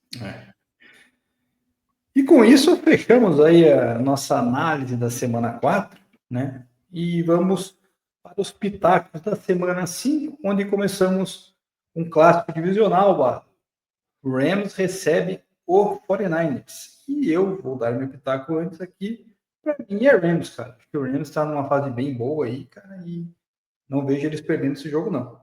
Speaker 2: E com isso, fechamos aí a nossa análise da semana 4, né? E vamos para os pitacos da semana 5, onde começamos um clássico divisional, Barra. O Rams recebe o 49ers. E eu vou dar meu pitaco antes aqui. Para mim é Rams, cara. Acho que o Rams está numa fase bem boa aí, cara, e não vejo eles perdendo esse jogo, não.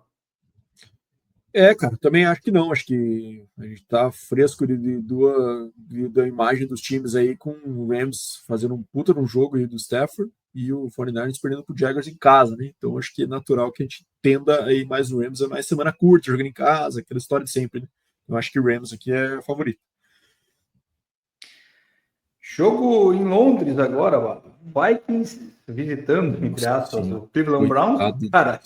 Speaker 3: Cara, também acho que não. Acho que a gente tá fresco da imagem dos times aí, com o Rams fazendo um puta no jogo aí do Stafford e o 49ers perdendo pro Jaguars em casa, né? Então acho que é natural que a gente tenda aí mais o Rams, é mais semana curta, jogando em casa, aquela história de sempre, né? Eu acho que o Rams aqui é favorito.
Speaker 2: Jogo em Londres agora, Barra. Vikings visitando, entre
Speaker 3: Nossa
Speaker 2: aspas,
Speaker 3: senhora,
Speaker 2: o Cleveland Browns.
Speaker 3: coitado.
Speaker 2: Cara,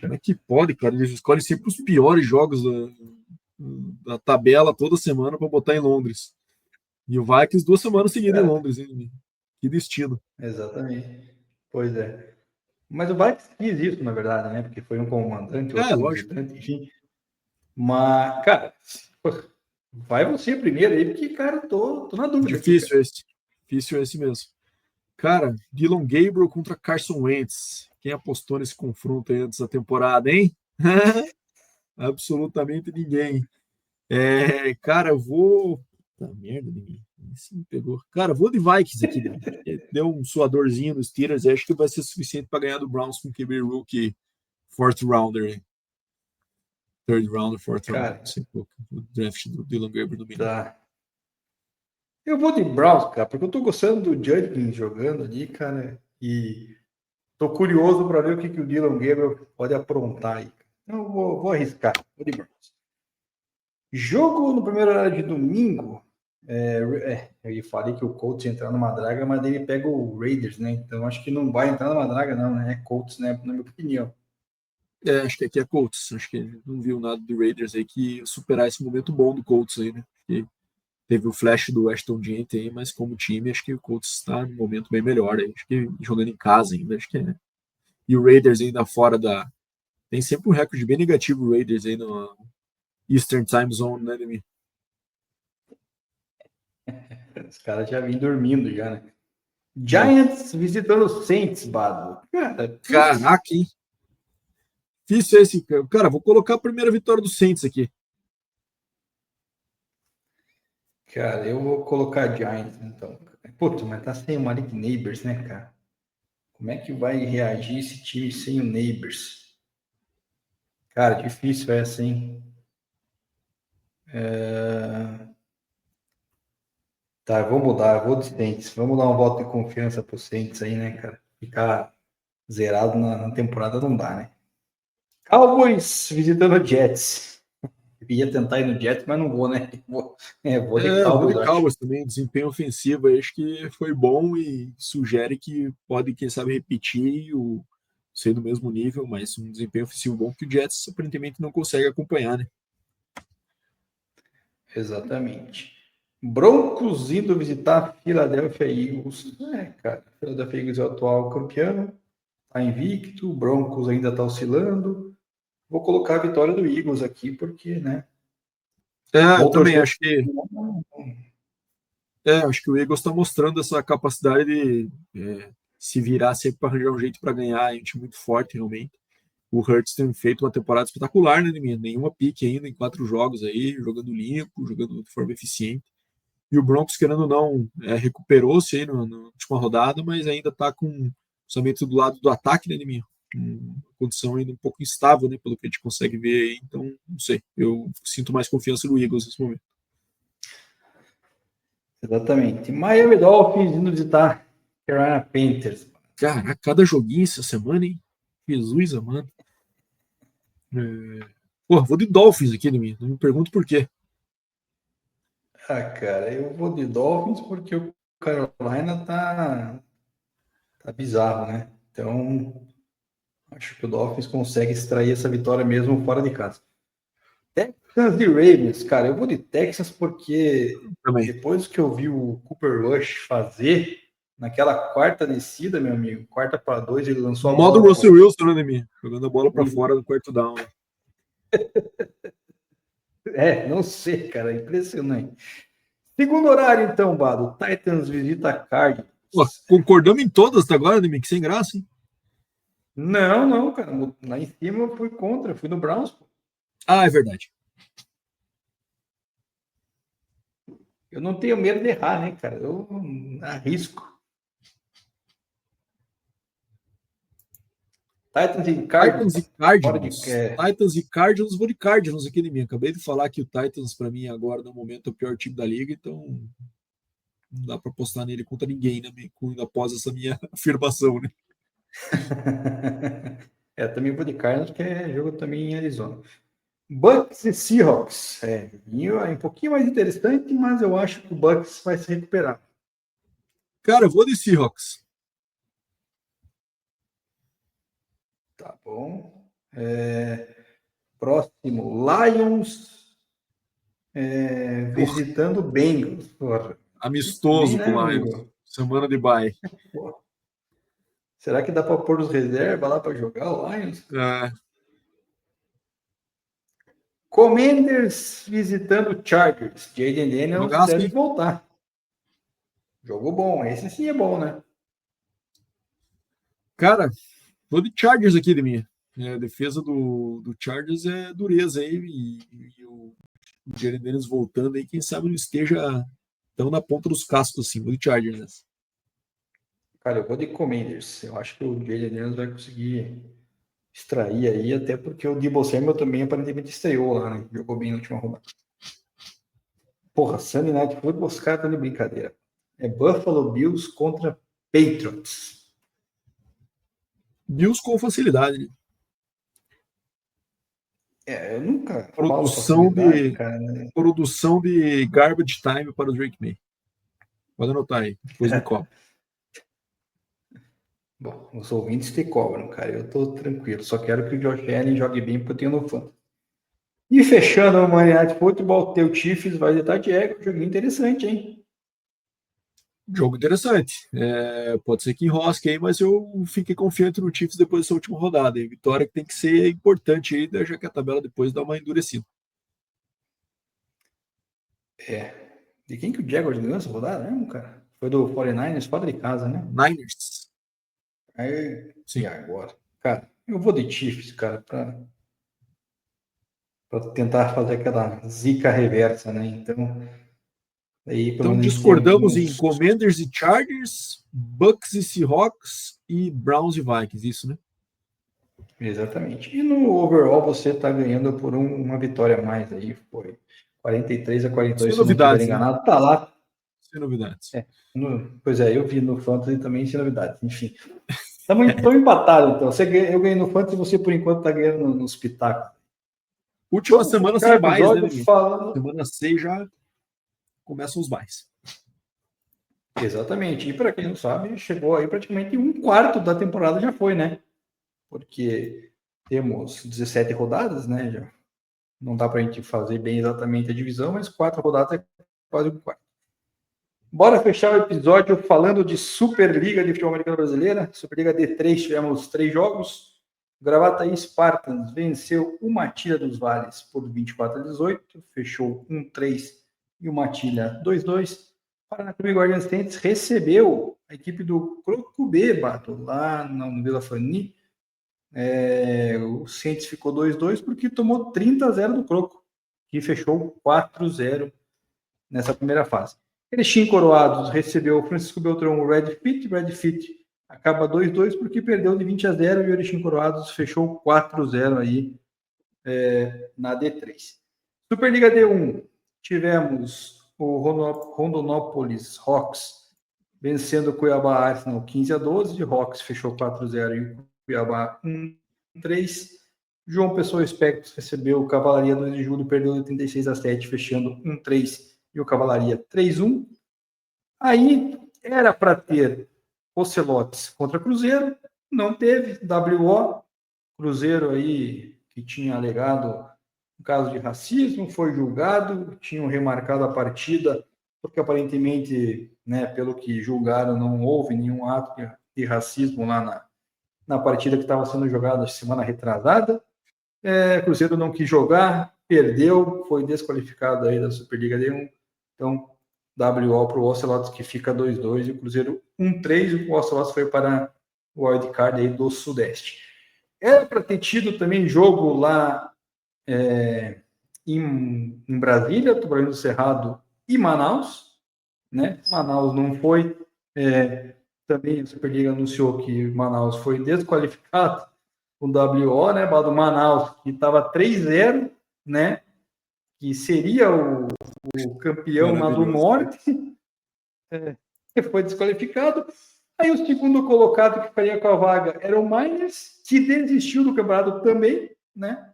Speaker 3: Como é que pode, cara? Eles escolhem sempre os piores jogos da tabela toda semana para botar em Londres. E o Vikings 2 semanas seguidas em Londres, hein? Que destino.
Speaker 2: exatamente. Pois é. Mas o Vikings quis isso, na verdade, né? Porque foi um comandante, outro como
Speaker 3: Lógico.
Speaker 2: visitante, enfim. Mas, cara, vai você primeiro aí, porque, cara, tô na dúvida aqui, cara.
Speaker 3: Difícil esse. Difícil esse mesmo. Cara, Dylan Gabriel contra Carson Wentz. Quem apostou nesse confronto aí antes da temporada, hein? Absolutamente ninguém. Cara, eu vou. Tá merda, ninguém. Esse me pegou. Cara, eu vou de Vikings aqui, né? Deu um suadorzinho nos Steelers. Acho que vai ser suficiente para ganhar do Browns com QB rookie fourth rounder. Third round, fourth round.
Speaker 2: Cara,
Speaker 3: Não sei qual que é o draft do Dylan Gabriel no meio.
Speaker 2: tá. Eu vou de Browns, cara, porque eu tô gostando do Judkins jogando ali, cara, e tô curioso para ver o que o Dylan Gabriel pode aprontar aí. Então, eu vou arriscar. Vou de Browns. Jogo no primeiro horário de domingo. Eu falei que o Colts ia entrar numa draga, mas ele pega o Raiders, né? Então acho que não vai entrar numa draga, não, né? É Colts, né? Na minha opinião.
Speaker 3: Acho que aqui é Colts. Acho que não viu nada do Raiders aí que superar esse momento bom do Colts aí, né? Porque teve o flash do Ashton Jeanty aí, mas como time, acho que o Colts está num momento bem melhor aí. Acho que jogando em casa ainda, acho que é. E o Raiders ainda fora da. Tem sempre um recorde bem negativo o Raiders aí no Eastern Time Zone, né, Demi?
Speaker 2: Os caras já vêm dormindo já, né? Giants visitando o Saints, Bado.
Speaker 3: Caraca, hein? Difícil esse, cara. Vou colocar a primeira vitória do Saints aqui.
Speaker 2: Cara, eu vou colocar Giants, então. Putz, mas tá sem o Malik Neighbors, né, cara? Como é que vai reagir esse time sem o Neighbors? Cara, difícil essa, hein? Tá, vou mudar, vou de Saints. Vamos dar um voto de confiança pro Saints aí, né, cara? Ficar zerado na temporada não dá, né? Cowboys visitando o Jets. Eu ia tentar ir no Jets, mas não vou, né? Vou de
Speaker 3: Vou
Speaker 2: Cowboys,
Speaker 3: de
Speaker 2: acho.
Speaker 3: Cowboys também, desempenho ofensivo, acho que foi bom e sugere que pode, quem sabe, repetir o ser do mesmo nível, mas um desempenho ofensivo bom que o Jets aparentemente não consegue acompanhar, né?
Speaker 2: Exatamente. Broncos indo visitar Philadelphia Eagles. Cara, Philadelphia Eagles é o atual campeão, tá invicto, o Broncos ainda tá oscilando. Vou colocar a vitória do Eagles aqui, porque, né?
Speaker 3: Eu
Speaker 2: Vou
Speaker 3: também
Speaker 2: torcer.
Speaker 3: acho que o Eagles está mostrando essa capacidade de se virar sempre para arranjar um jeito para ganhar, é um time muito forte realmente. O Hurts tem feito uma temporada espetacular, né, nenhuma pique ainda em 4 jogos aí, jogando limpo, jogando de forma eficiente. E o Broncos, querendo ou não, recuperou-se aí na última rodada, mas ainda está com somente do lado do ataque, né, Neminha? Uma condição ainda um pouco instável, né, pelo que a gente consegue ver aí. Então, não sei, eu sinto mais confiança no Eagles nesse momento.
Speaker 2: Exatamente. Miami Dolphins indo visitar Carolina Panthers.
Speaker 3: Cara, cada joguinho essa semana, hein? Jesus amado. Vou de Dolphins aqui, Neminha. Não me pergunto por quê.
Speaker 2: Cara, eu vou de Dolphins porque o Carolina tá bizarro, né? Então, acho que o Dolphins consegue extrair essa vitória mesmo fora de casa. Texans e Ravens, cara, eu vou de Texas porque
Speaker 3: Também.
Speaker 2: depois que eu vi o Cooper Rush fazer naquela quarta descida, meu amigo, quarta para dois, ele lançou a
Speaker 3: Modo
Speaker 2: bola
Speaker 3: Russell Wilson, né, Neminha? Jogando a bola para
Speaker 2: pro...
Speaker 3: fora no quarto down. Né?
Speaker 2: Não sei, cara, impressionante. Segundo horário, então, Bado, Titans visita Cardinals.
Speaker 3: Pô, concordamos em todas até agora, Neminha, que sem graça, hein?
Speaker 2: Não, cara, lá em cima eu fui contra, fui no Browns, pô.
Speaker 3: É verdade.
Speaker 2: Eu não tenho medo de errar, né, cara? Eu arrisco. Titans e
Speaker 3: Titans e
Speaker 2: Cardinals. Fora de.
Speaker 3: Cardinals. Titans e Cardinals, vou de Cardinals aqui em mim. Acabei de falar que o Titans, para mim, agora, no momento, é o pior time da liga, então não dá para apostar nele contra ninguém, né, após essa minha afirmação, né?
Speaker 2: Também vou de Cardinals, que é jogo também em Arizona. Bucks e Seahawks. Um pouquinho mais interessante, mas eu acho que o Bucks vai se recuperar.
Speaker 3: Cara, eu vou de Seahawks.
Speaker 2: Tá bom. Próximo, Lions visitando Bengals. Porra. Também,
Speaker 3: Amistoso
Speaker 2: né,
Speaker 3: com
Speaker 2: meu
Speaker 3: o Lions.
Speaker 2: amigo?
Speaker 3: Semana de bye.
Speaker 2: Porra. Será que dá para pôr os reservas lá para jogar o Lions?
Speaker 3: É,
Speaker 2: Commanders visitando Chargers. Jaden Daniels
Speaker 3: jogaço,
Speaker 2: deve
Speaker 3: hein?
Speaker 2: voltar. Jogo bom. Esse sim é bom, né?
Speaker 3: Cara, vou de Chargers aqui de mim. A defesa do Chargers é dureza aí. E o Jalen Daniels voltando aí, quem sabe não esteja tão na ponta dos cascos assim, vou de Chargers. Né?
Speaker 2: Cara, eu vou de Commanders. Eu acho que o Jaden Daniels vai conseguir extrair aí, até porque o Deebo Samuel também aparentemente estreou lá, né? Jogou bem na última rodada. Porra, Sunday Night Football, os caras estão de brincadeira. É Buffalo Bills contra Patriots.
Speaker 3: Bills com facilidade, né?
Speaker 2: Eu nunca falo
Speaker 3: Produção
Speaker 2: facilidade,
Speaker 3: de,
Speaker 2: cara. Né?
Speaker 3: produção de garbage time para o Drake May. Pode anotar aí, depois me cobra.
Speaker 2: Bom, os ouvintes te cobram, cara. Eu tô tranquilo. Só quero que o Josh Allen jogue bem porque eu tenho no fã. E fechando o Monday Night Football, teu Chiefs vai de Diego. Joguinho interessante, hein?
Speaker 3: Jogo interessante. Pode ser que enrosque aí, mas eu fiquei confiante no Chiefs depois dessa última rodada. E vitória que tem que ser importante aí, já que a tabela depois dá uma endurecida.
Speaker 2: De quem que o Jaguars ganhou essa rodada, né, cara? Foi do 49ers, fora de casa, né?
Speaker 3: Niners.
Speaker 2: Aí,
Speaker 3: Sim.
Speaker 2: e agora? Cara, eu vou de Chiefs, cara, pra tentar fazer aquela zica reversa, né?
Speaker 3: Então discordamos em Commanders e Chargers, Bucks e Seahawks e Browns e Vikings, isso, né?
Speaker 2: Exatamente. E no overall você tá ganhando por uma vitória a mais aí, foi 43-42, se eu não estiver enganado. Tá lá.
Speaker 3: Sem novidades.
Speaker 2: Pois é, eu vi no Fantasy também sem novidades. Enfim, estamos empatados, então. Eu ganhei no Fantasy e você, por enquanto, tá ganhando nos pitacos.
Speaker 3: Última semana sem buys, né?
Speaker 2: Falando...
Speaker 3: Semana 6 já começam os buys.
Speaker 2: Exatamente. E para quem não sabe, chegou aí praticamente um quarto da temporada já foi, né? Porque temos 17 rodadas, né? Já não dá para a gente fazer bem exatamente a divisão, mas 4 rodadas é quase um quarto. Bora fechar o episódio falando de Superliga de Futebol Americano Brasileira. Superliga D3, tivemos 3 jogos. Gravataí Spartans venceu o Matilha dos Vales por 24-18, fechou 1-3 e o Matilha 2-2. Paraná Clube Guardiões Tentes recebeu a equipe do Croco Bêbado lá no Vila Fani. O Saints ficou 2-2 porque tomou 30-0 do Croco, que fechou 4-0 nessa primeira fase. Erechim Coroados recebeu o Francisco Beltrão, o Red Fit acaba 2-2 porque perdeu de 20-0 e o Erechim Coroados fechou 4-0 aí na D3. Superliga D1, tivemos o Rondonópolis Rocks vencendo o Cuiabá Arsenal 15-12, o Rocks fechou 4-0 e o Cuiabá 1-3. João Pessoa Espectros recebeu o Cavalaria 2 de julho, perdeu de 36-7, fechando 1-3 e o Cavalaria 3-1. Aí era para ter Ocelotes contra Cruzeiro, não teve, WO, Cruzeiro aí que tinha alegado um caso de racismo, foi julgado, tinham remarcado a partida, porque aparentemente, né, pelo que julgaram, não houve nenhum ato de racismo lá na partida que estava sendo jogada semana retrasada. Cruzeiro não quis jogar, perdeu, foi desqualificado aí da Superliga D1. Então, WO para o Ocelotes, que fica 2-2, e o Cruzeiro 1-3, e o Ocelotes foi para o wildcard aí do Sudeste. Era para ter tido também jogo lá em Brasília, Tubarão do Cerrado e Manaus, né? Manaus não foi. Também a Superliga anunciou que Manaus foi desqualificado com o WO, né? Do Manaus, que estava 3-0, né? Que seria o campeão lá do Norte, que foi desqualificado. Aí o segundo colocado que ficaria com a vaga era o Miners, que desistiu do campeonato também, né?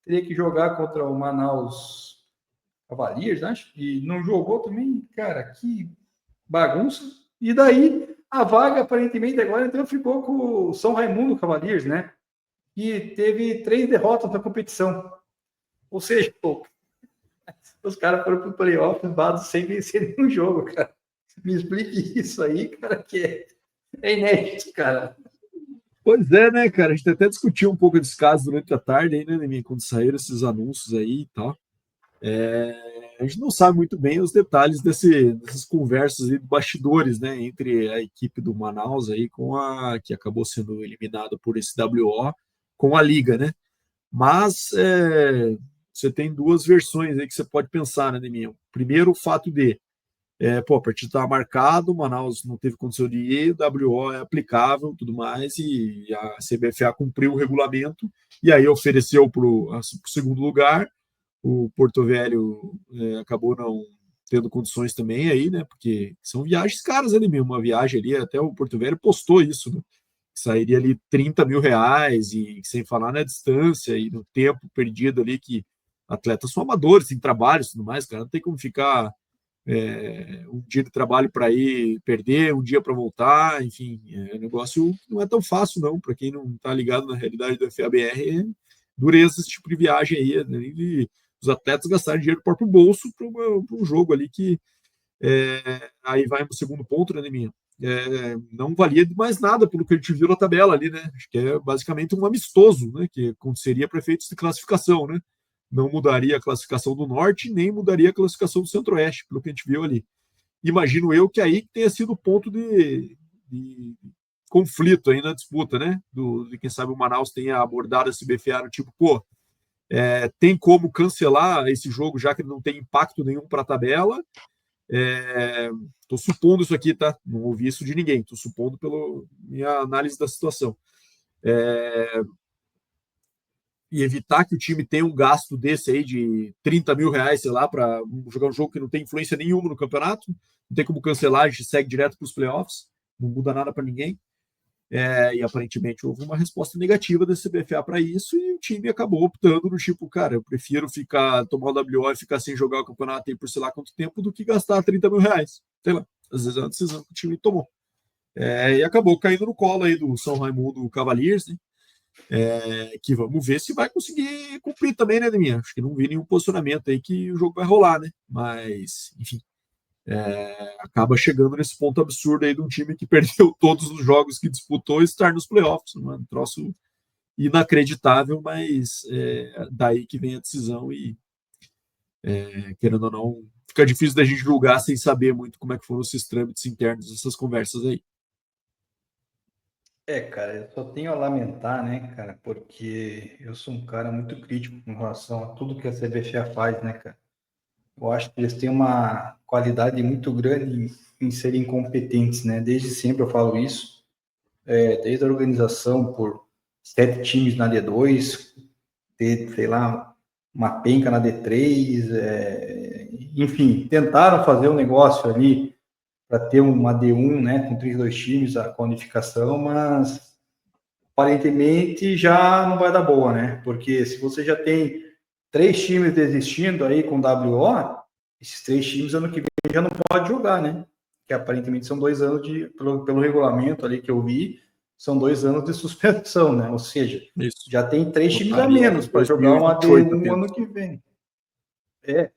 Speaker 2: Teria que jogar contra o Manaus Cavaliers, acho, e não jogou também. Cara, que bagunça. E daí a vaga, aparentemente, agora então ficou com o São Raimundo Cavaliers, né? Que teve 3 derrotas na competição. Ou seja, pô, os caras foram para o playoff sem vencer nenhum jogo, cara. Me explique isso aí, cara, que é inédito, cara.
Speaker 3: Pois é, né, cara? A gente até discutiu um pouco desse caso durante a tarde aí, né, Neminha? Quando saíram esses anúncios aí e tal. A gente não sabe muito bem os detalhes dessas conversas de bastidores, né, entre a equipe do Manaus aí com a que acabou sendo eliminada por esse WO com a liga, né? Mas você tem duas versões aí que você pode pensar, né, Neminha? Primeiro, o fato de Pô, a partida estava marcada, o Manaus não teve condição de ir, o WO é aplicável, tudo mais, e a CBFA cumpriu o regulamento, e aí ofereceu para o segundo lugar, o Porto Velho acabou não tendo condições também aí, né, porque são viagens caras ali mesmo, uma viagem ali, até o Porto Velho postou isso, né, sairia ali R$ 30.000, e sem falar na distância e no tempo perdido ali, que atletas são amadores, têm trabalhos e tudo mais, cara, não tem como ficar um dia de trabalho para ir perder, um dia para voltar, enfim, é um negócio que não é tão fácil, não. Para quem não está ligado na realidade do FABR, é dureza esse tipo de viagem aí, né? E os atletas gastarem dinheiro do próprio bolso para um jogo ali que aí vai para o segundo ponto, né, minha? Não valia de mais nada pelo que a gente viu na tabela ali, né? Acho que é basicamente um amistoso, né? Que aconteceria para efeitos de classificação, né? Não mudaria a classificação do Norte, nem mudaria a classificação do Centro-Oeste, pelo que a gente viu ali. Imagino eu que aí tenha sido o ponto de conflito aí na disputa, né? De quem sabe o Manaus tenha abordado esse BFA no tipo, pô, tem como cancelar esse jogo já que ele não tem impacto nenhum para a tabela. Estou supondo isso aqui, tá? Não ouvi isso de ninguém, estou supondo pela minha análise da situação. E evitar que o time tenha um gasto desse aí de R$ 30.000, sei lá, para jogar um jogo que não tem influência nenhuma no campeonato, não tem como cancelar, a gente segue direto para os playoffs, não muda nada para ninguém. E aparentemente houve uma resposta negativa da CBFA para isso, e o time acabou optando no tipo, cara, eu prefiro tomar o WO e ficar sem jogar o campeonato aí por sei lá quanto tempo do que gastar R$ 30.000. Sei lá, às vezes é uma decisão que o time tomou. E acabou caindo no colo aí do São Raimundo Cavaliers, né? Que vamos ver se vai conseguir cumprir também, né, Deminha? Acho que não vi nenhum posicionamento aí que o jogo vai rolar, né? Mas, enfim, acaba chegando nesse ponto absurdo aí de um time que perdeu todos os jogos que disputou e estar nos playoffs. Um troço inacreditável, mas daí que vem a decisão e, querendo ou não, fica difícil da gente julgar sem saber muito como é que foram esses trâmites internos, essas conversas aí.
Speaker 2: Cara, eu só tenho a lamentar, né, cara, porque eu sou um cara muito crítico com relação a tudo que a CBFA faz, né, cara. Eu acho que eles têm uma qualidade muito grande em serem competentes, né? Desde sempre eu falo isso, desde a organização por 7 times na D2, ter, sei lá, uma penca na D3, enfim, tentaram fazer um negócio ali para ter uma D1, né, com 32 times, a qualificação, mas aparentemente já não vai dar boa, né? Porque se você já tem 3 times desistindo aí com WO, esses 3 times ano que vem já não pode jogar, né? Que aparentemente são 2 anos pelo regulamento ali que eu vi, são 2 anos de suspensão, né? Ou seja,
Speaker 3: Isso.
Speaker 2: já tem 3 times a
Speaker 3: Voltaria
Speaker 2: menos
Speaker 3: em
Speaker 2: para jogar uma
Speaker 3: 2028
Speaker 2: D1
Speaker 3: apenas.
Speaker 2: ano que vem. É,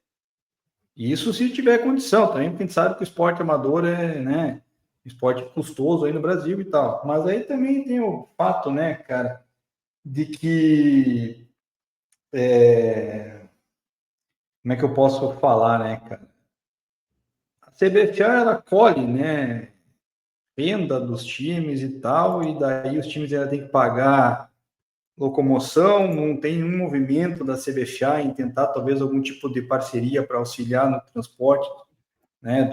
Speaker 2: isso se tiver condição também, porque a gente sabe que o esporte amador né, esporte custoso aí no Brasil e tal. Mas aí também tem o fato, né, cara, de que como é que eu posso falar, né, cara? A CBFA ela colhe, né, venda dos times e tal, e daí os times ainda têm que pagar locomoção, não tem nenhum movimento da CBFA em tentar talvez algum tipo de parceria para auxiliar no transporte, né,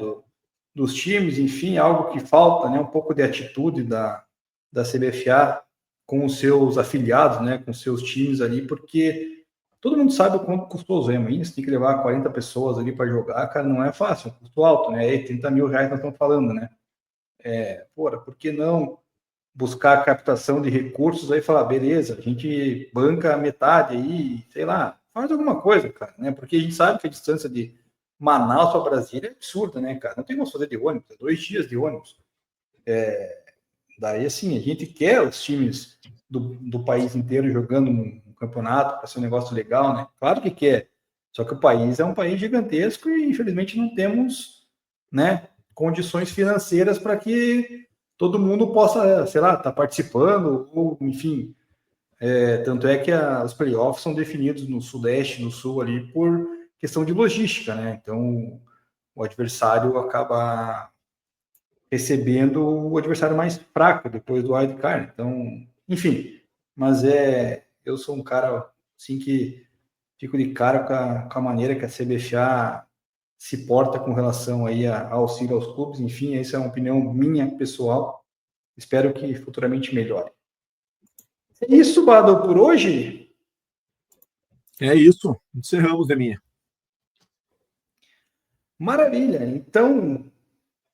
Speaker 2: dos times, enfim, algo que falta, né, um pouco de atitude da CBFA com os seus afiliados, né, com os seus times ali, porque todo mundo sabe o quanto custoso é, mas você tem que levar 40 pessoas ali para jogar, cara, não é fácil, é um custo alto, né, e R$ 30.000 nós estamos falando, né, porra, por que não buscar captação de recursos aí e falar, beleza, a gente banca metade aí, sei lá, faz alguma coisa, cara, né? Porque a gente sabe que a distância de Manaus para Brasília é absurda, né, cara? Não tem como fazer de ônibus, é 2 dias de ônibus. Daí, assim, a gente quer os times do país inteiro jogando um campeonato para ser um negócio legal, né? Claro que quer. Só que o país é um país gigantesco e, infelizmente, não temos, né, condições financeiras para que todo mundo possa, sei lá, estar tá participando, ou, enfim. Tanto é que os playoffs são definidos no Sudeste, no Sul, ali, por questão de logística, né? Então, o adversário acaba recebendo o adversário mais fraco depois do wild card. Então, enfim, mas eu sou um cara assim que fico de cara com a maneira que a CBFA se porta com relação aí a auxílio aos clubes. Enfim, essa é uma opinião minha, pessoal. Espero que futuramente melhore. É isso, Bado, por hoje?
Speaker 3: É isso. Encerramos, Deminha.
Speaker 2: Maravilha. Então,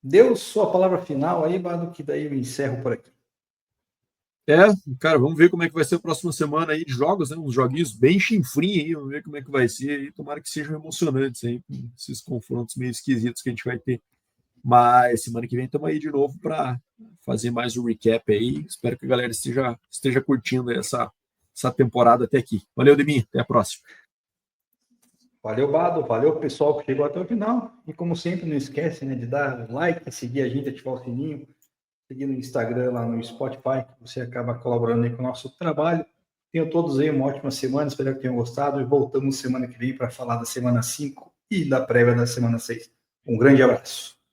Speaker 2: deu sua palavra final aí, Bado, que daí eu encerro por aqui.
Speaker 3: Cara, vamos ver como é que vai ser a próxima semana aí de jogos, né? Uns joguinhos bem chinfrim aí, vamos ver como é que vai ser aí. Tomara que sejam emocionantes aí, com esses confrontos meio esquisitos que a gente vai ter. Mas semana que vem estamos aí de novo para fazer mais um recap aí. Espero que a galera esteja curtindo essa temporada até aqui. Valeu, Deminha. Até a próxima.
Speaker 2: Valeu, Bado. Valeu, pessoal que chegou até o final. E como sempre, não esquece, né, de dar like, seguir a gente, ativar o sininho, seguir no Instagram, lá no Spotify, que você acaba colaborando aí com o nosso trabalho. Tenham todos aí uma ótima semana, espero que tenham gostado. E voltamos semana que vem para falar da semana 5 e da prévia da semana 6. Um grande abraço.